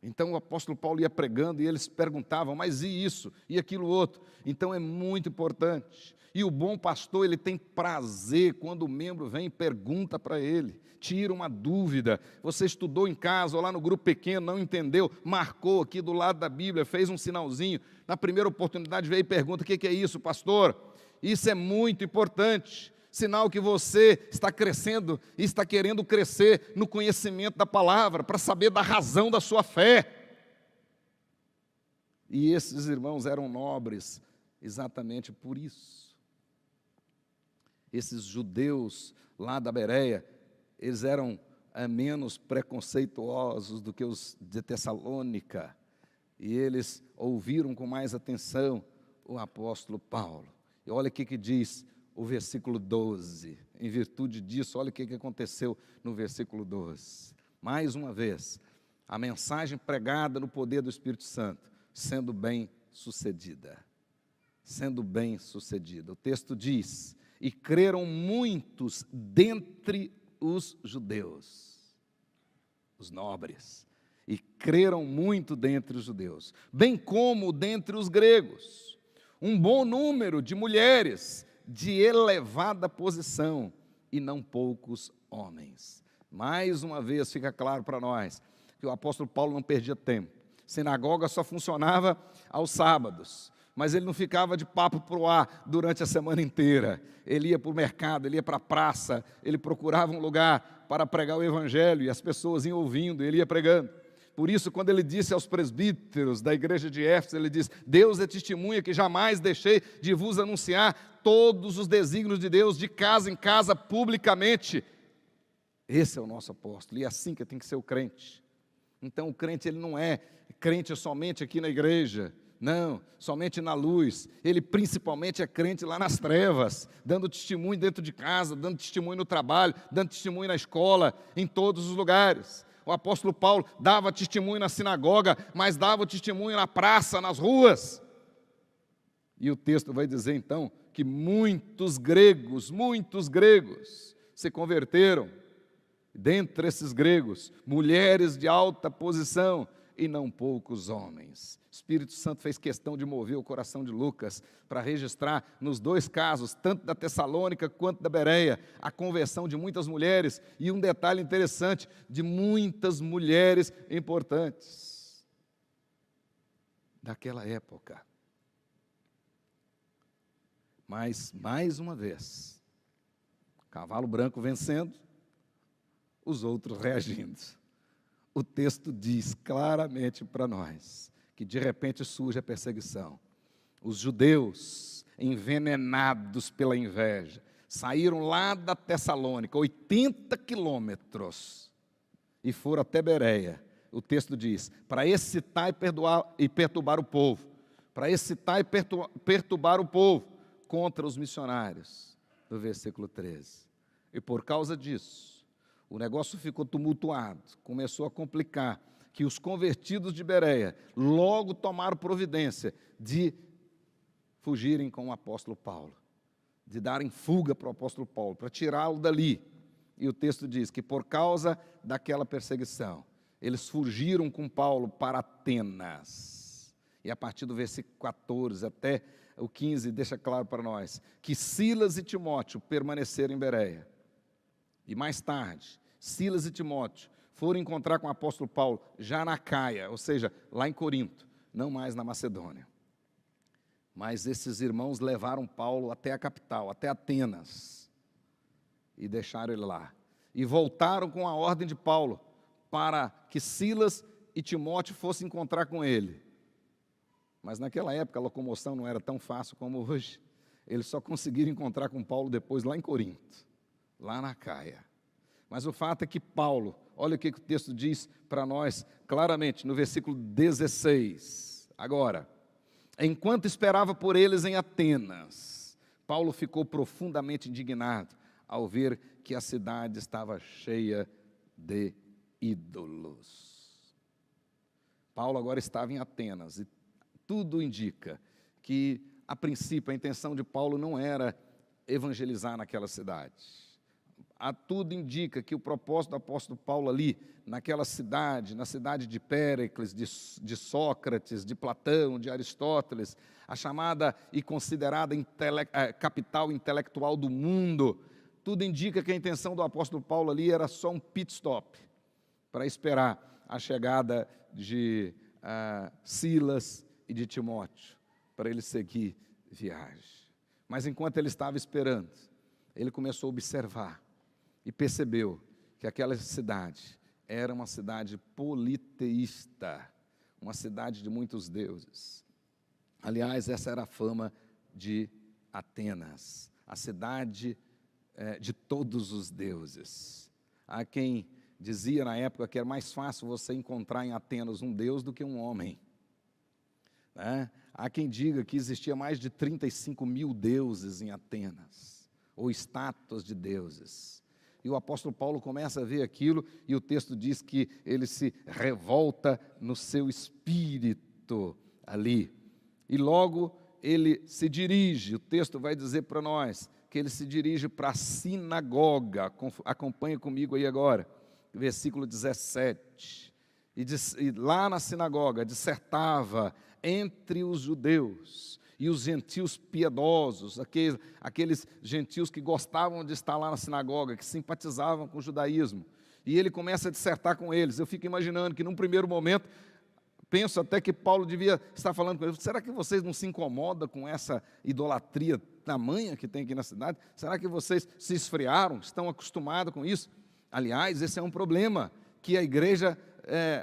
Então o apóstolo Paulo ia pregando e eles perguntavam, mas e isso, e aquilo outro? Então é muito importante. E o bom pastor, ele tem prazer quando o membro vem e pergunta para ele, tira uma dúvida. Você estudou em casa ou lá no grupo pequeno, não entendeu, marcou aqui do lado da Bíblia, fez um sinalzinho, na primeira oportunidade veio e pergunta, o que é isso, pastor? Isso é muito importante. Sinal que você está crescendo e está querendo crescer no conhecimento da palavra, para saber da razão da sua fé. E esses irmãos eram nobres exatamente por isso. Esses judeus lá da Bereia, eles eram menos preconceituosos do que os de Tessalônica, e eles ouviram com mais atenção o apóstolo Paulo. E olha o que diz o versículo 12, em virtude disso, olha o que aconteceu no versículo 12. Mais uma vez, a mensagem pregada no poder do Espírito Santo, sendo bem sucedida. Sendo bem sucedida. O texto diz, e creram muitos dentre os judeus, os nobres, e creram muito dentre os judeus, bem como dentre os gregos, um bom número de mulheres, de elevada posição, e não poucos homens. Mais uma vez fica claro para nós, que o apóstolo Paulo não perdia tempo. Sinagoga só funcionava aos sábados, mas ele não ficava de papo para o ar durante a semana inteira. Ele ia para o mercado, ele ia para a praça, ele procurava um lugar para pregar o evangelho, e as pessoas iam ouvindo, ele ia pregando. Por isso, quando ele disse aos presbíteros da igreja de Éfeso, ele diz: Deus é testemunha que jamais deixei de vos anunciar todos os desígnios de Deus, de casa em casa, publicamente. Esse é o nosso apóstolo, e é assim que tem que ser o crente. Então o crente, ele não é crente somente aqui na igreja, não, somente na luz. Ele principalmente é crente lá nas trevas, dando testemunho dentro de casa, dando testemunho no trabalho, dando testemunho na escola, em todos os lugares. O apóstolo Paulo dava testemunho na sinagoga, mas dava testemunho na praça, nas ruas. E o texto vai dizer então que muitos gregos se converteram. Dentre esses gregos, mulheres de alta posição e não poucos homens. O Espírito Santo fez questão de mover o coração de Lucas para registrar nos dois casos, tanto da Tessalônica quanto da Bereia, a conversão de muitas mulheres e um detalhe interessante, de muitas mulheres importantes daquela época. Mas, mais uma vez, cavalo branco vencendo, os outros reagindo. O texto diz claramente para nós que de repente surge a perseguição. Os judeus, envenenados pela inveja, saíram lá da Tessalônica, 80 quilômetros, e foram até Bereia. O texto diz, para excitar e perturbar o povo, para excitar e perturbar o povo contra os missionários, no versículo 13. E por causa disso, o negócio ficou tumultuado, começou a complicar, que os convertidos de Bereia logo tomaram providência de fugirem com o apóstolo Paulo, de darem fuga para o apóstolo Paulo, para tirá-lo dali. E o texto diz que por causa daquela perseguição, eles fugiram com Paulo para Atenas. E a partir do versículo 14 até o 15, deixa claro para nós, que Silas e Timóteo permaneceram em Bereia. E mais tarde, Silas e Timóteo foram encontrar com o apóstolo Paulo já na Caia, ou seja, lá em Corinto, não mais na Macedônia. Mas esses irmãos levaram Paulo até a capital, até Atenas, e deixaram ele lá. E voltaram com a ordem de Paulo para que Silas e Timóteo fossem encontrar com ele. Mas naquela época a locomoção não era tão fácil como hoje. Eles só conseguiram encontrar com Paulo depois lá em Corinto, lá na Caia. Mas o fato é que Paulo, olha o que o texto diz para nós claramente, no versículo 16. Agora, enquanto esperava por eles em Atenas, Paulo ficou profundamente indignado ao ver que a cidade estava cheia de ídolos. Paulo agora estava em Atenas e tudo indica que, a princípio, a intenção de Paulo não era evangelizar naquela cidade. Tudo indica que o propósito do apóstolo Paulo ali, naquela cidade, na cidade de Péricles, de Sócrates, de Platão, de Aristóteles, a chamada e considerada capital intelectual do mundo, tudo indica que a intenção do apóstolo Paulo ali era só um pit stop, para esperar a chegada de Silas e de Timóteo, para ele seguir viagem. Mas enquanto ele estava esperando, ele começou a observar, e percebeu que aquela cidade era uma cidade politeísta, uma cidade de muitos deuses. Aliás, essa era a fama de Atenas, a cidade de todos os deuses. Há quem dizia na época que era mais fácil você encontrar em Atenas um deus do que um homem. Há quem diga que existia mais de 35 mil deuses em Atenas, ou estátuas de deuses. E o apóstolo Paulo começa a ver aquilo, e o texto diz que ele se revolta no seu espírito ali. E logo ele se dirige, o texto vai dizer para nós, que ele se dirige para a sinagoga. Acompanhe comigo aí agora, versículo 17. E lá na sinagoga dissertava entre os judeus e os gentios piedosos, aqueles gentios que gostavam de estar lá na sinagoga, que simpatizavam com o judaísmo. E ele começa a dissertar com eles. Eu fico imaginando que, num primeiro momento, penso até que Paulo devia estar falando com eles: será que vocês não se incomodam com essa idolatria tamanha que tem aqui na cidade? Será que vocês se esfriaram, estão acostumados com isso? Aliás, esse é um problema que a igreja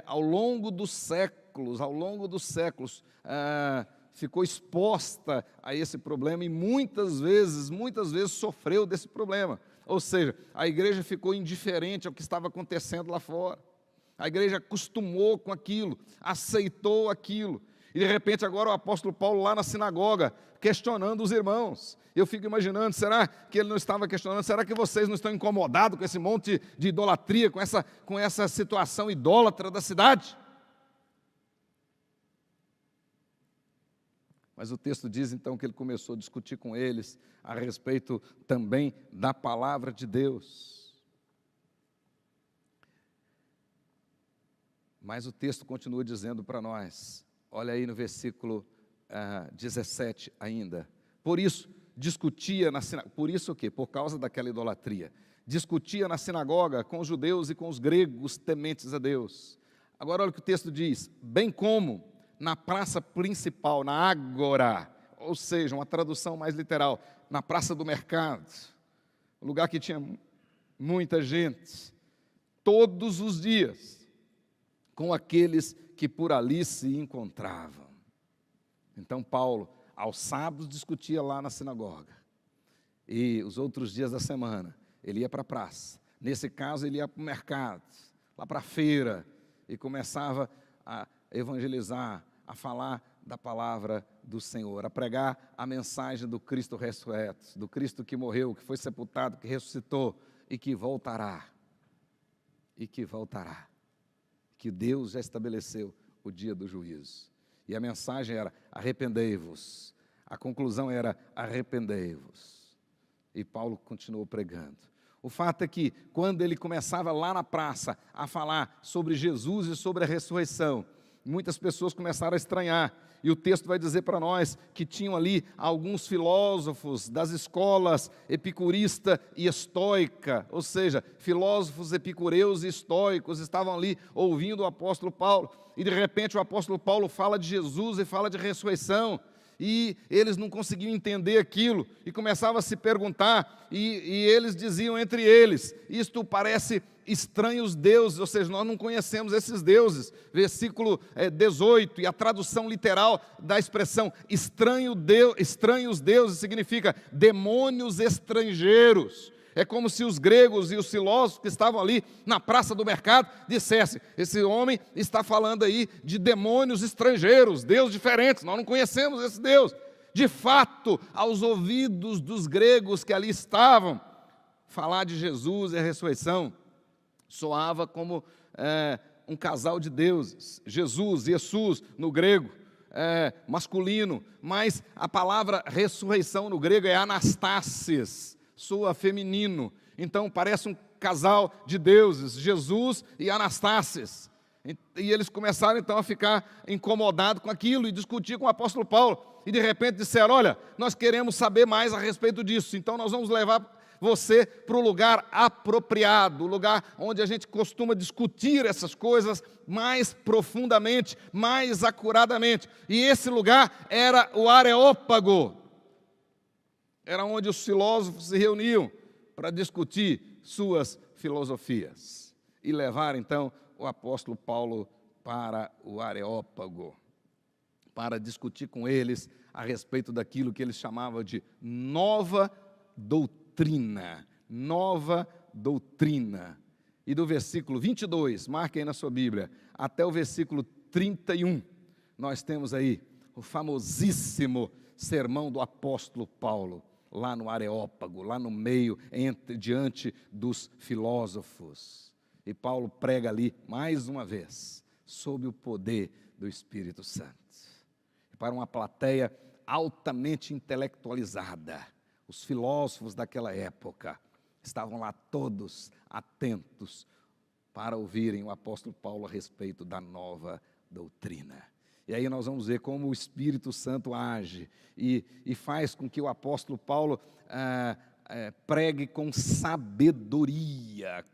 ao longo dos séculos, ficou exposta a esse problema e muitas vezes sofreu desse problema. Ou seja, a igreja ficou indiferente ao que estava acontecendo lá fora. A igreja acostumou com aquilo, aceitou aquilo. E de repente agora o apóstolo Paulo lá na sinagoga, questionando os irmãos. Eu fico imaginando, será que ele não estava questionando, será que vocês não estão incomodados com esse monte de idolatria, com essa situação idólatra da cidade? Mas o texto diz então que ele começou a discutir com eles a respeito também da palavra de Deus. Mas o texto continua dizendo para nós, olha aí no versículo 17 ainda. Por isso, discutia na sinagoga, por isso o quê? Por causa daquela idolatria. Discutia na sinagoga com os judeus e com os gregos tementes a Deus. Agora olha o que o texto diz, bem como na praça principal, na ágora, ou seja, uma tradução mais literal, na praça do mercado, lugar que tinha muita gente, todos os dias, com aqueles que por ali se encontravam. Então Paulo, aos sábados, discutia lá na sinagoga, e os outros dias da semana, ele ia para a praça, nesse caso ele ia para o mercado, lá para a feira, e começava a evangelizar, a falar da palavra do Senhor, a pregar a mensagem do Cristo ressurreto, do Cristo que morreu, que foi sepultado, que ressuscitou e que voltará. Que Deus já estabeleceu o dia do juízo. E a mensagem era, arrependei-vos. A conclusão era, arrependei-vos. E Paulo continuou pregando. O fato é que, quando ele começava lá na praça a falar sobre Jesus e sobre a ressurreição, muitas pessoas começaram a estranhar, e o texto vai dizer para nós que tinham ali alguns filósofos das escolas epicurista e estoica, ou seja, filósofos epicureus e estoicos estavam ali ouvindo o apóstolo Paulo, e de repente o apóstolo Paulo fala de Jesus e fala de ressurreição, e eles não conseguiam entender aquilo, e começavam a se perguntar, e eles diziam entre eles, isto parece estranhos deuses, ou seja, nós não conhecemos esses deuses, versículo 18, e a tradução literal da expressão estranhos deuses significa demônios estrangeiros. É como se os gregos e os filósofos que estavam ali na praça do mercado dissessem, esse homem está falando aí de demônios estrangeiros, deuses diferentes, nós não conhecemos esse Deus. De fato, aos ouvidos dos gregos que ali estavam, falar de Jesus e a ressurreição soava como um casal de deuses, Jesus no grego, masculino, mas a palavra ressurreição no grego é anastasis, soa feminino, então parece um casal de deuses, Jesus e Anastasis, e eles começaram então a ficar incomodados com aquilo e discutir com o apóstolo Paulo, e de repente disseram, olha, nós queremos saber mais a respeito disso, então nós vamos levar você para o lugar apropriado, o lugar onde a gente costuma discutir essas coisas mais profundamente, mais acuradamente, e esse lugar era o Areópago, era onde os filósofos se reuniam para discutir suas filosofias e levar então o apóstolo Paulo para o Areópago, para discutir com eles a respeito daquilo que eles chamavam de nova doutrina, E do versículo 22, marque aí na sua Bíblia, até o versículo 31, nós temos aí o famosíssimo sermão do apóstolo Paulo, lá no Areópago, lá no meio, diante dos filósofos. E Paulo prega ali, mais uma vez, sob o poder do Espírito Santo. Para uma plateia altamente intelectualizada, os filósofos daquela época estavam lá todos atentos para ouvirem o apóstolo Paulo a respeito da nova doutrina. E aí nós vamos ver como o Espírito Santo age e faz com que o apóstolo Paulo pregue com sabedoria,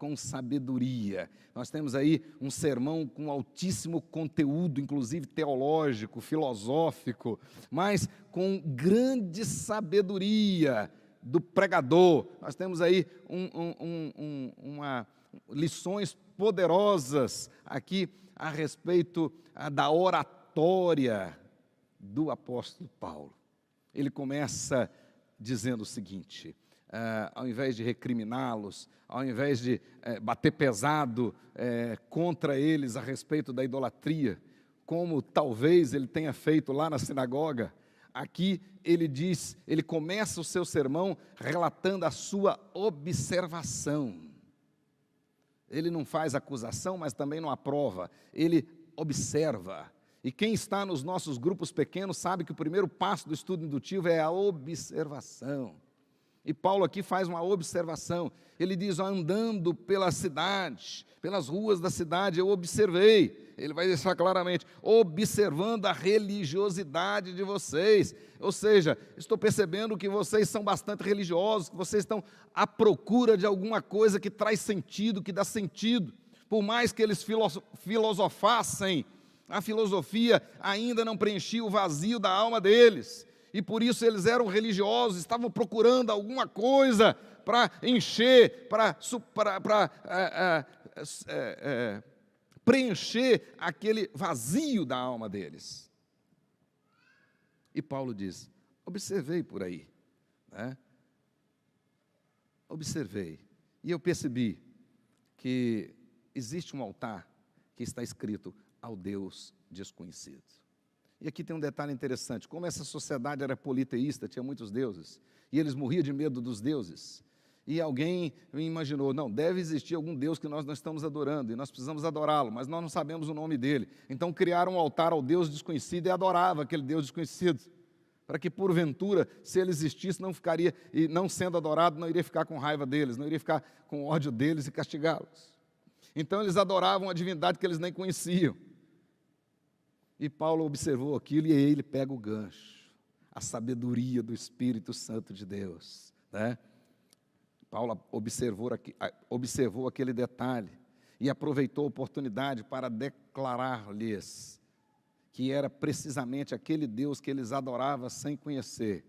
Nós temos aí um sermão com altíssimo conteúdo, inclusive teológico, filosófico, mas com grande sabedoria do pregador. Nós temos aí lições poderosas aqui a respeito da oratória do apóstolo Paulo. Ele começa dizendo o seguinte: ao invés de recriminá-los, ao invés de bater pesado contra eles a respeito da idolatria, como talvez ele tenha feito lá na sinagoga, aqui ele começa o seu sermão relatando a sua observação. Ele não faz acusação, mas também não aprova, ele observa. E quem está nos nossos grupos pequenos sabe que o primeiro passo do estudo indutivo é a observação. E Paulo aqui faz uma observação. Ele diz: andando pela cidade, pelas ruas da cidade, eu observei. Ele vai deixar claramente: observando a religiosidade de vocês. Ou seja, estou percebendo que vocês são bastante religiosos, que vocês estão à procura de alguma coisa que traz sentido, que dá sentido. Por mais que eles filosofassem, a filosofia ainda não preenchia o vazio da alma deles. E por isso eles eram religiosos, estavam procurando alguma coisa para encher, para preencher aquele vazio da alma deles. E Paulo diz: observei por aí, né? Observei, e eu percebi que existe um altar que está escrito ao Deus desconhecido. E aqui tem um detalhe interessante: como essa sociedade era politeísta, tinha muitos deuses, e eles morriam de medo dos deuses, e alguém imaginou: não, deve existir algum Deus que nós não estamos adorando, e nós precisamos adorá-lo, mas nós não sabemos o nome dele. Então criaram um altar ao Deus desconhecido e adoravam aquele Deus desconhecido, para que porventura, se ele existisse, não ficaria, e não sendo adorado, não iria ficar com raiva deles, não iria ficar com ódio deles e castigá-los. Então eles adoravam a divindade que eles nem conheciam. E Paulo observou aquilo e aí ele pega o gancho, a sabedoria do Espírito Santo de Deus, né? Paulo observou aquele detalhe e aproveitou a oportunidade para declarar-lhes que era precisamente aquele Deus que eles adoravam sem conhecer,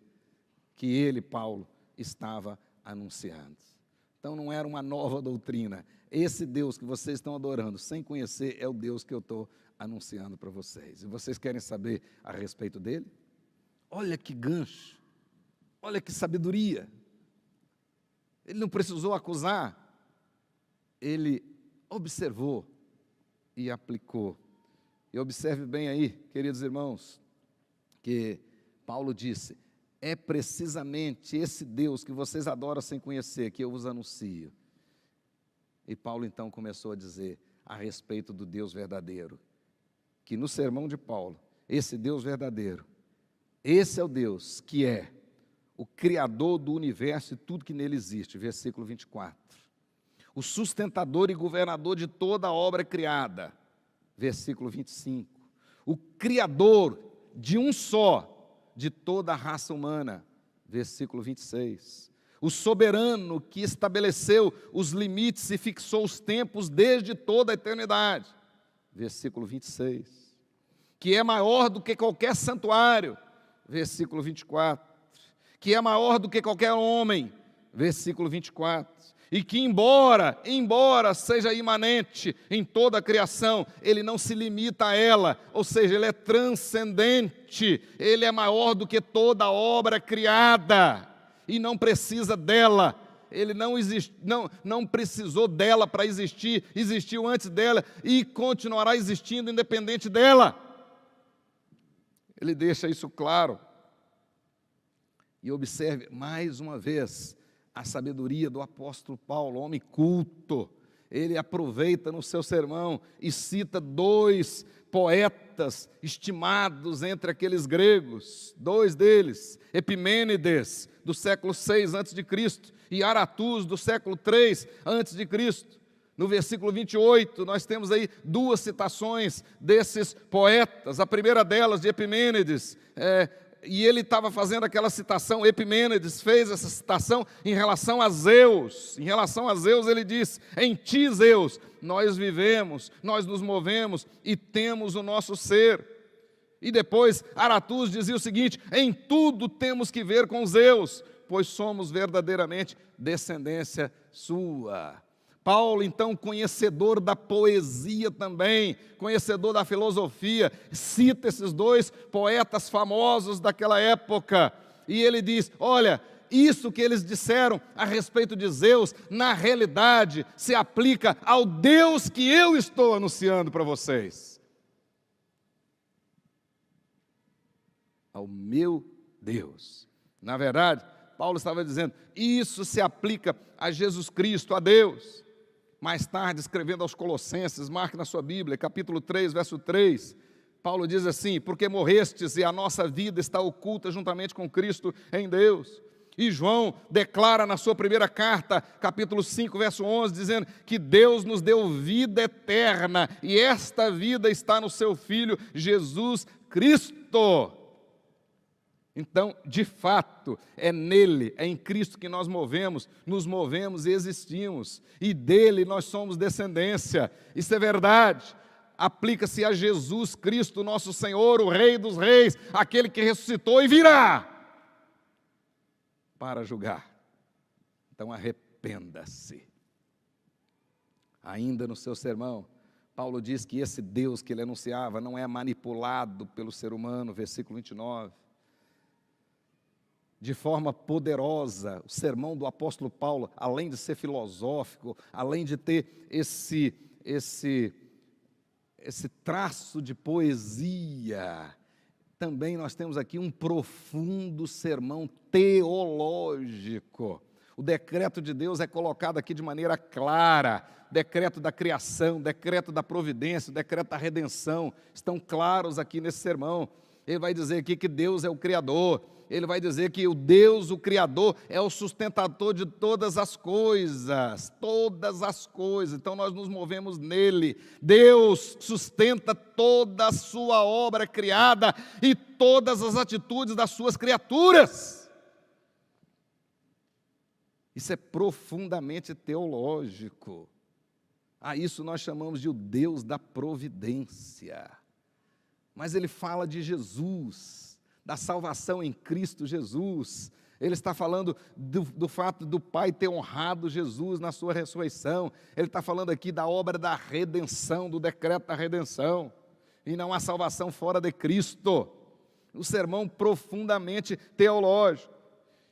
que ele, Paulo, estava anunciando. Então não era uma nova doutrina. Esse Deus que vocês estão adorando sem conhecer é o Deus que eu estou anunciando para vocês. E vocês querem saber a respeito dele? Olha que gancho, olha que sabedoria. Ele não precisou acusar, ele observou e aplicou. E observe bem aí, queridos irmãos, que Paulo disse: é precisamente esse Deus que vocês adoram sem conhecer que eu vos anuncio. E Paulo então começou a dizer a respeito do Deus verdadeiro, que no sermão de Paulo, esse Deus verdadeiro, esse é o Deus que é o Criador do universo e tudo que nele existe, versículo 24. O sustentador e governador de toda a obra criada, versículo 25. O Criador de um só, de toda a raça humana, versículo 26. O soberano que estabeleceu os limites e fixou os tempos desde toda a eternidade, versículo 26. Que é maior do que qualquer santuário, versículo 24. Que é maior do que qualquer homem, versículo 24. E que embora seja imanente em toda a criação, ele não se limita a ela, ou seja, ele é transcendente, ele é maior do que toda a obra criada, e não precisa dela, ele não precisou dela para existir, existiu antes dela e continuará existindo independente dela. Ele deixa isso claro. E observe mais uma vez a sabedoria do apóstolo Paulo, homem culto. Ele aproveita no seu sermão e cita dois poetas estimados entre aqueles gregos, dois deles, Epimênides, do século 6 a.C., e Aratus, do século 3 a.C. No versículo 28, nós temos aí duas citações desses poetas. A primeira delas, de Epimênides, e ele estava fazendo aquela citação, Epimênides fez essa citação em relação a Zeus. Em relação a Zeus, ele diz: em ti, Zeus, nós vivemos, nós nos movemos e temos o nosso ser. E depois, Aratus dizia o seguinte: em tudo temos que ver com Zeus, pois somos verdadeiramente descendência sua. Paulo, então, conhecedor da poesia também, conhecedor da filosofia, cita esses dois poetas famosos daquela época, e ele diz: olha, isso que eles disseram a respeito de Zeus, na realidade, se aplica ao Deus que eu estou anunciando para vocês. Ao meu Deus. Na verdade, Paulo estava dizendo, isso se aplica a Jesus Cristo, a Deus. Mais tarde, escrevendo aos Colossenses, marque na sua Bíblia, capítulo 3, verso 3, Paulo diz assim: porque morrestes e a nossa vida está oculta juntamente com Cristo em Deus. E João declara na sua primeira carta, capítulo 5, verso 11, dizendo que Deus nos deu vida eterna, e esta vida está no seu Filho Jesus Cristo. Então, de fato, é nele, é em Cristo que nós nos movemos e existimos, e dele nós somos descendência. Isso é verdade. Aplica-se a Jesus Cristo, nosso Senhor, o Rei dos Reis, aquele que ressuscitou e virá para julgar. Então, arrependa-se. Ainda no seu sermão, Paulo diz que esse Deus que ele anunciava não é manipulado pelo ser humano, versículo 29. De forma poderosa, o sermão do apóstolo Paulo, além de ser filosófico, além de ter esse traço de poesia, também nós temos aqui um profundo sermão teológico. O decreto de Deus é colocado aqui de maneira clara, decreto da criação, decreto da providência, decreto da redenção, estão claros aqui nesse sermão. Ele vai dizer aqui que Deus é o Criador, ele vai dizer que o Deus, o Criador, é o sustentador de todas as coisas, então nós nos movemos nele. Deus sustenta toda a sua obra criada e todas as atitudes das suas criaturas. Isso é profundamente teológico. A isso nós chamamos de o Deus da providência. Mas ele fala de Jesus, da salvação em Cristo Jesus. Ele está falando do fato do Pai ter honrado Jesus na sua ressurreição. Ele está falando aqui da obra da redenção, do decreto da redenção. E não há salvação fora de Cristo. Um sermão profundamente teológico.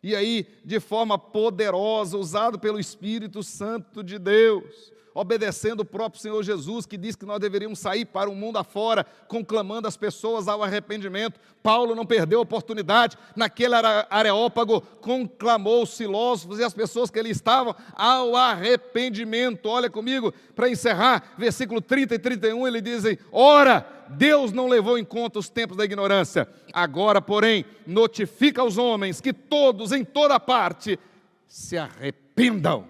E aí, de forma poderosa, usado pelo Espírito Santo de Deus, obedecendo o próprio Senhor Jesus, que diz que nós deveríamos sair para o mundo afora, conclamando as pessoas ao arrependimento. Paulo não perdeu a oportunidade, naquele Areópago, conclamou os filósofos e as pessoas que ali estavam ao arrependimento. Olha comigo, para encerrar, versículo 30 e 31, ele dizem: ora, Deus não levou em conta os tempos da ignorância, agora, porém, notifica aos homens que todos, em toda parte, se arrependam.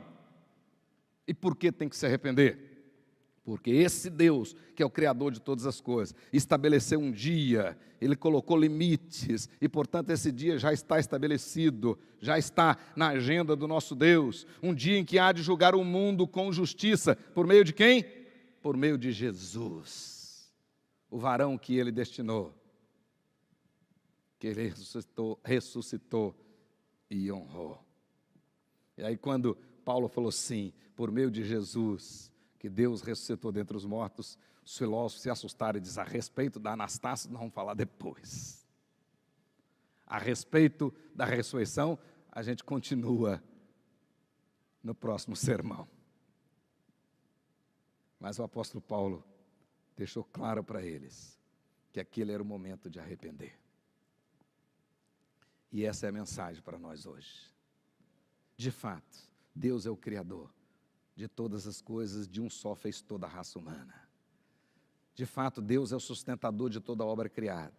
E por que tem que se arrepender? Porque esse Deus, que é o Criador de todas as coisas, estabeleceu um dia, Ele colocou limites, e portanto esse dia já está estabelecido, já está na agenda do nosso Deus, um dia em que há de julgar o mundo com justiça, por meio de quem? Por meio de Jesus, o varão que Ele destinou, que Ele ressuscitou e honrou. E aí quando Paulo falou assim, por meio de Jesus, que Deus ressuscitou dentre os mortos, os filósofos se assustaram e dizem: a respeito da Anastácio, nós vamos falar depois. A respeito da ressurreição, a gente continua no próximo sermão. Mas o apóstolo Paulo deixou claro para eles que aquele era o momento de arrepender. E essa é a mensagem para nós hoje. De fato, Deus é o Criador de todas as coisas, de um só fez toda a raça humana. De fato, Deus é o sustentador de toda a obra criada.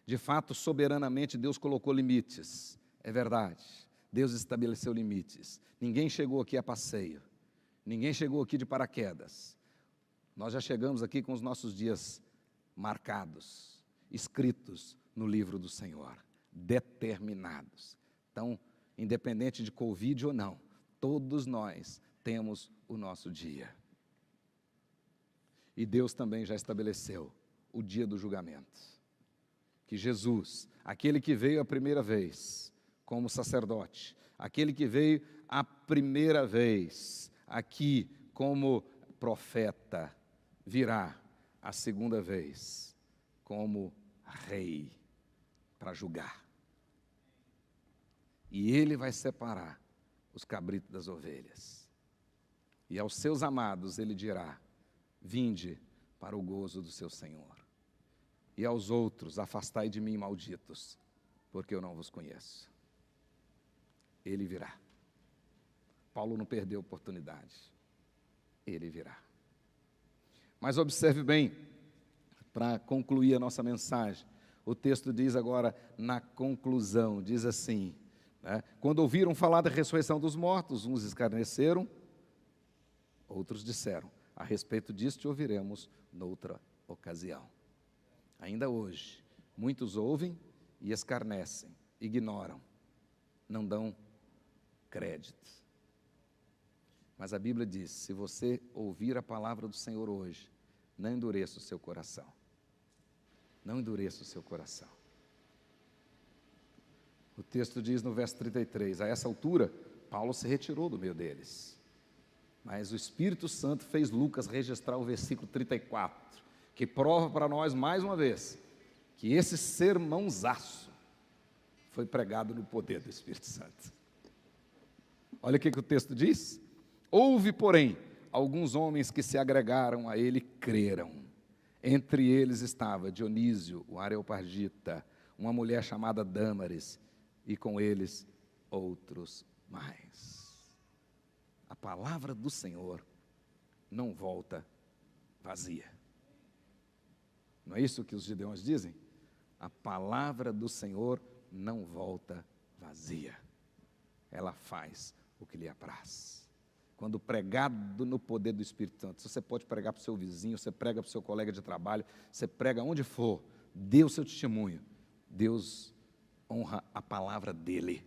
De fato, soberanamente, Deus colocou limites. É verdade, Deus estabeleceu limites. Ninguém chegou aqui a passeio. Ninguém chegou aqui de paraquedas. Nós já chegamos aqui com os nossos dias marcados, escritos no livro do Senhor, determinados. Então, independente de Covid ou não, todos nós temos o nosso dia. E Deus também já estabeleceu o dia do julgamento. Que Jesus, aquele que veio a primeira vez como sacerdote, aquele que veio a primeira vez aqui como profeta, virá a segunda vez como rei para julgar. E ele vai separar os cabritos das ovelhas. E aos seus amados ele dirá: vinde para o gozo do seu Senhor. E aos outros: afastai de mim, malditos, porque eu não vos conheço. Ele virá. Paulo não perdeu a oportunidade. Ele virá. Mas observe bem, para concluir a nossa mensagem, o texto diz agora, na conclusão, diz assim, né? Quando ouviram falar da ressurreição dos mortos, uns escarneceram, outros disseram: a respeito disso te ouviremos noutra ocasião. Ainda hoje, muitos ouvem e escarnecem, ignoram, não dão crédito. Mas a Bíblia diz: se você ouvir a palavra do Senhor hoje, não endureça o seu coração. Não endureça o seu coração. O texto diz no verso 33, a essa altura, Paulo se retirou do meio deles. Mas o Espírito Santo fez Lucas registrar o versículo 34, que prova para nós, mais uma vez, que esse sermãozaço foi pregado no poder do Espírito Santo. Olha o que o texto diz. Houve, porém, alguns homens que se agregaram a ele e creram. Entre eles estava Dionísio, o Areopagita, uma mulher chamada Dâmaris, e com eles outros mais. A palavra do Senhor não volta vazia. Não é isso que os gideões dizem? A palavra do Senhor não volta vazia. Ela faz o que lhe apraz. Quando pregado no poder do Espírito Santo, você pode pregar para o seu vizinho, você prega para o seu colega de trabalho, você prega onde for, dê o seu testemunho. Deus honra a palavra dele.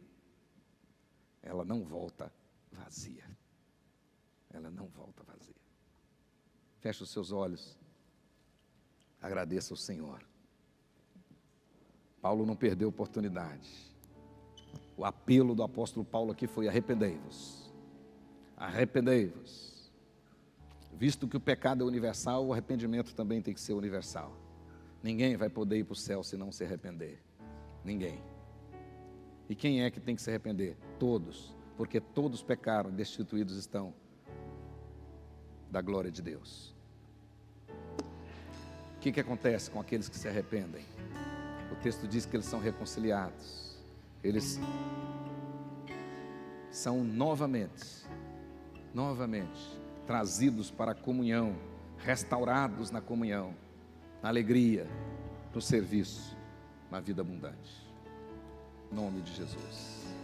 Ela não volta vazia. Ela não volta vazia. Feche os seus olhos. Agradeça ao Senhor. Paulo não perdeu a oportunidade. O apelo do apóstolo Paulo aqui foi: arrependei-vos. Arrependei-vos. Visto que o pecado é universal, o arrependimento também tem que ser universal. Ninguém vai poder ir para o céu se não se arrepender. Ninguém. E quem é que tem que se arrepender? Todos. Porque todos pecaram e destituídos estão da glória de Deus. O que acontece com aqueles que se arrependem? O texto diz que eles são reconciliados. Eles são novamente trazidos para a comunhão, restaurados na comunhão, na alegria, no serviço, na vida abundante. Em nome de Jesus.